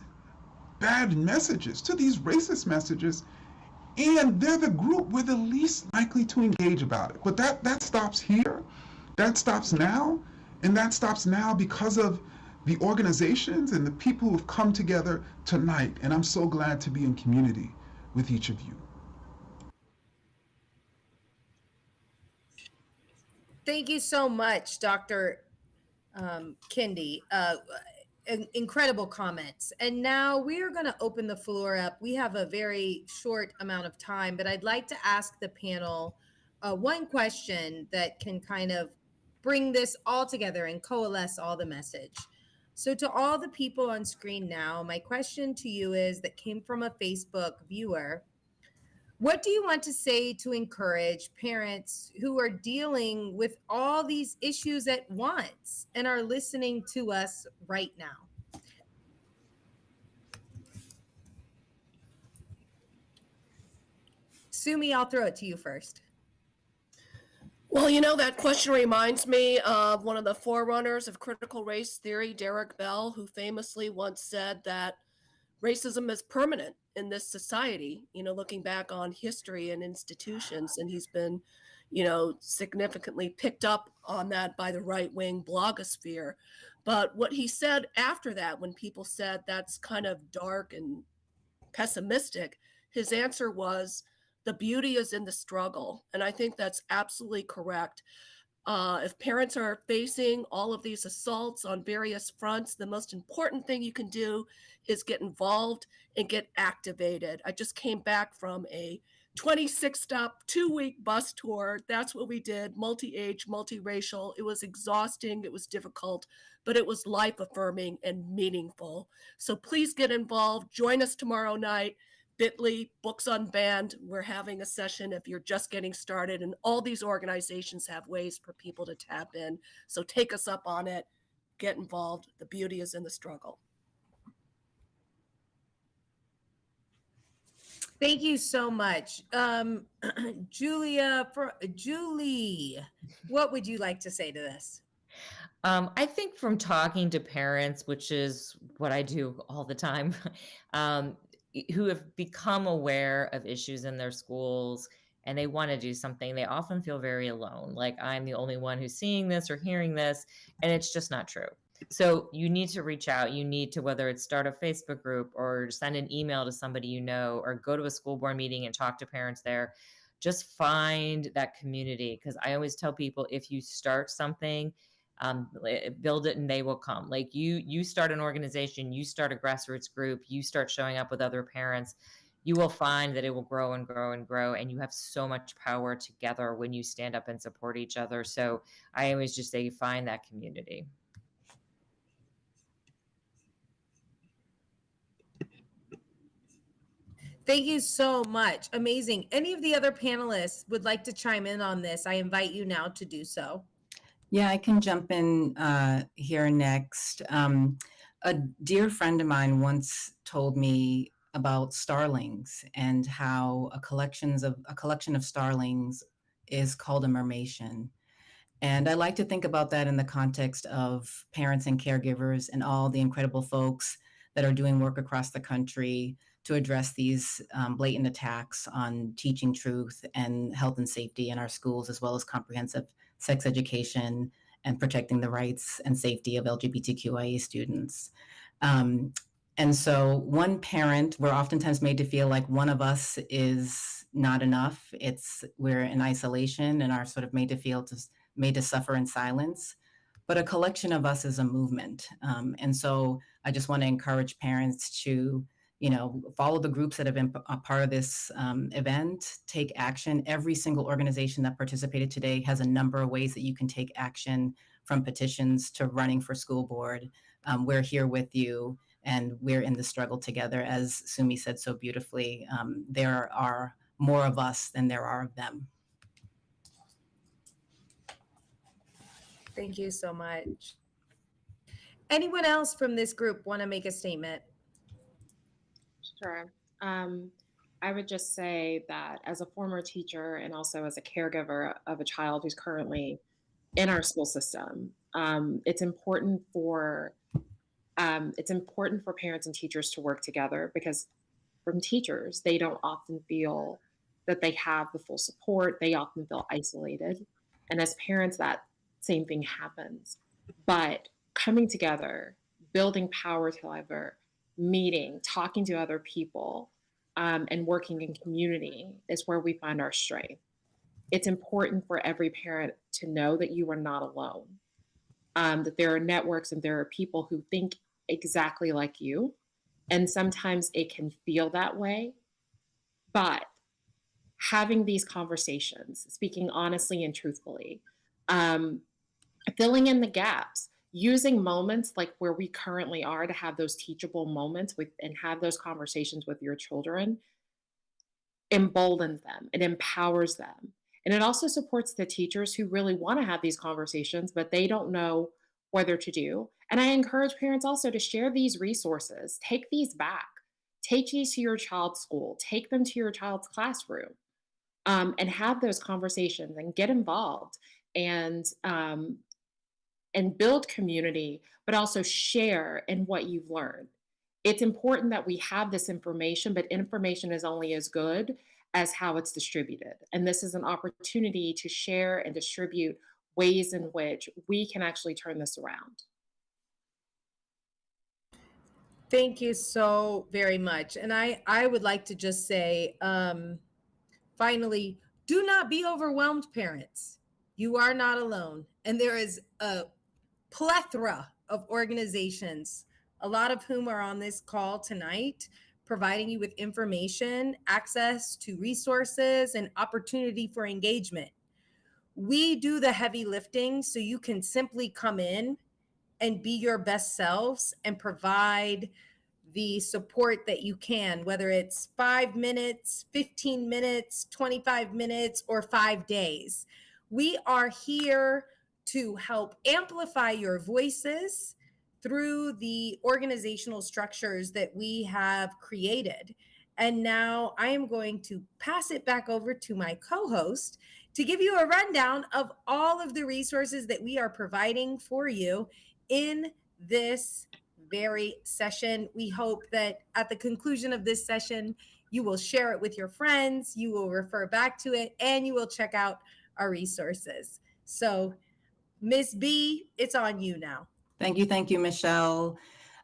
bad messages, to these racist messages, and they're the group we're the least likely to engage about it. But that stops here, that stops now, and that stops now because of the organizations and the people who've come together tonight. And I'm so glad to be in community with each of you. Thank you so much, Dr. Kendi. Incredible comments. And now we are going to open the floor up. We have a very short amount of time, but I'd like to ask the panel one question that can kind of bring this all together and coalesce all the message. So to all the people on screen now, my question to you is, that came from a Facebook viewer: what do you want to say to encourage parents who are dealing with all these issues at once and are listening to us right now? Sumi, I'll throw it to you first. Well, that question reminds me of one of the forerunners of critical race theory, Derek Bell, who famously once said that racism is permanent in this society, looking back on history and institutions. And he's been, significantly picked up on that by the right-wing blogosphere. But what he said after that, when people said that's kind of dark and pessimistic, his answer was, the beauty is in the struggle. And I think that's absolutely correct. If parents are facing all of these assaults on various fronts, the most important thing you can do is get involved and get activated. I just came back from a 26-stop, 2-week bus tour. That's what we did, multi-age, multiracial. It was exhausting, it was difficult, but it was life-affirming and meaningful. So please get involved. Join us tomorrow night. Bitly, Books Unbanned. We're having a session if you're just getting started, and all these organizations have ways for people to tap in. So take us up on it, get involved. The beauty is in the struggle. Thank you so much. Julie, what would you like to say to this? I think from talking to parents, which is what I do all the time, who have become aware of issues in their schools and they want to do something, they often feel very alone. Like, I'm the only one who's seeing this or hearing this, and it's just not true. So you need to reach out. You need to, whether it's start a Facebook group or send an email to somebody you know, or go to a school board meeting and talk to parents there. Just find that community. Because I always tell people, if you start something, build it and they will come. Like, you start an organization, you start a grassroots group, you start showing up with other parents, you will find that it will grow and grow and grow. And you have so much power together when you stand up and support each other. So I always just say, find that community. Thank you so much. Amazing. Any of the other panelists would like to chime in on this? I invite you now to do so. Yeah, I can jump in here next. A dear friend of mine once told me about starlings and how a collection of starlings is called a mermation. And I like to think about that in the context of parents and caregivers and all the incredible folks that are doing work across the country to address these blatant attacks on teaching truth and health and safety in our schools, as well as comprehensive sex education and protecting the rights and safety of LGBTQIA students. And so one parent, we're oftentimes made to feel like one of us is not enough. We're in isolation and are sort of made to suffer in silence. But a collection of us is a movement. And so I just want to encourage parents to, follow the groups that have been a part of this event, take action. Every single organization that participated today has a number of ways that you can take action, from petitions to running for school board. We're here with you, and we're in the struggle together. As Sumi said so beautifully, there are more of us than there are of them. Thank you so much. Anyone else from this group want to make a statement? Sure. I would just say that as a former teacher and also as a caregiver of a child who's currently in our school system, it's important for parents and teachers to work together, because from teachers, they don't often feel that they have the full support. They often feel isolated. And as parents, that same thing happens. But coming together, building power together, meeting, talking to other people, and working in community is where we find our strength. It's important for every parent to know that you are not alone, that there are networks and there are people who think exactly like you. And sometimes it can feel that way. But having these conversations, speaking honestly and truthfully, filling in the gaps, using moments like where we currently are to have those teachable moments and have those conversations with your children emboldens them, it empowers them. And it also supports the teachers who really want to have these conversations, but they don't know whether to do. And I encourage parents also to share these resources, take these back, take these to your child's school, take them to your child's classroom, and have those conversations and get involved and build community, but also share in what you've learned. It's important that we have this information, but information is only as good as how it's distributed. And this is an opportunity to share and distribute ways in which we can actually turn this around. Thank you so very much. And I would like to just say, finally, do not be overwhelmed, parents. You are not alone. And there is a plethora of organizations, a lot of whom are on this call tonight, providing you with information, access to resources, and opportunity for engagement. We do the heavy lifting so you can simply come in and be your best selves and provide the support that you can, whether it's 5 minutes, 15 minutes, 25 minutes, or 5 days. We are here to help amplify your voices through the organizational structures that we have created. And now I am going to pass it back over to my co-host to give you a rundown of all of the resources that we are providing for you in this very session. We hope that at the conclusion of this session, you will share it with your friends, you will refer back to it, and you will check out our resources. So Ms. B, it's on you now. Thank you, Michelle.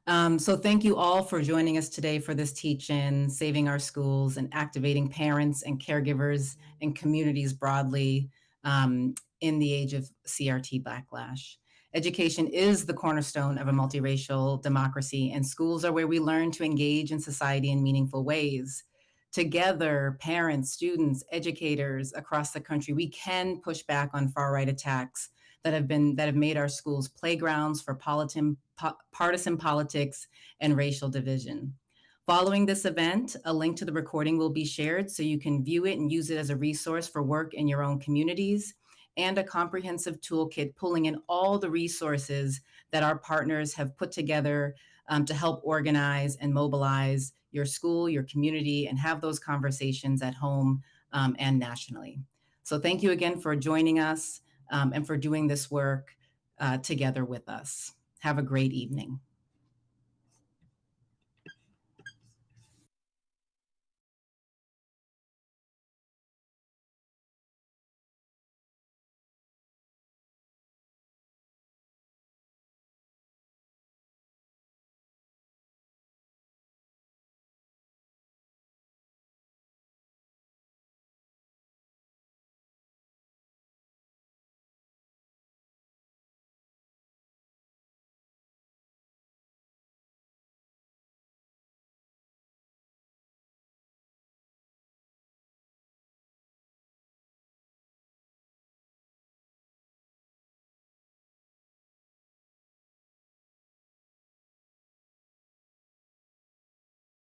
So thank you all for joining us today for this teach-in, Saving Our Schools and Activating Parents and Caregivers and Communities broadly in the age of CRT backlash. Education is the cornerstone of a multiracial democracy, and schools are where we learn to engage in society in meaningful ways. Together, parents, students, educators across the country, we can push back on far-right attacks that have made our schools playgrounds for partisan politics and racial division. Following this event, a link to the recording will be shared so you can view it and use it as a resource for work in your own communities, and a comprehensive toolkit pulling in all the resources that our partners have put together to help organize and mobilize your school, your community, and have those conversations at home and nationally. So thank you again for joining us and for doing this work together with us. Have a great evening.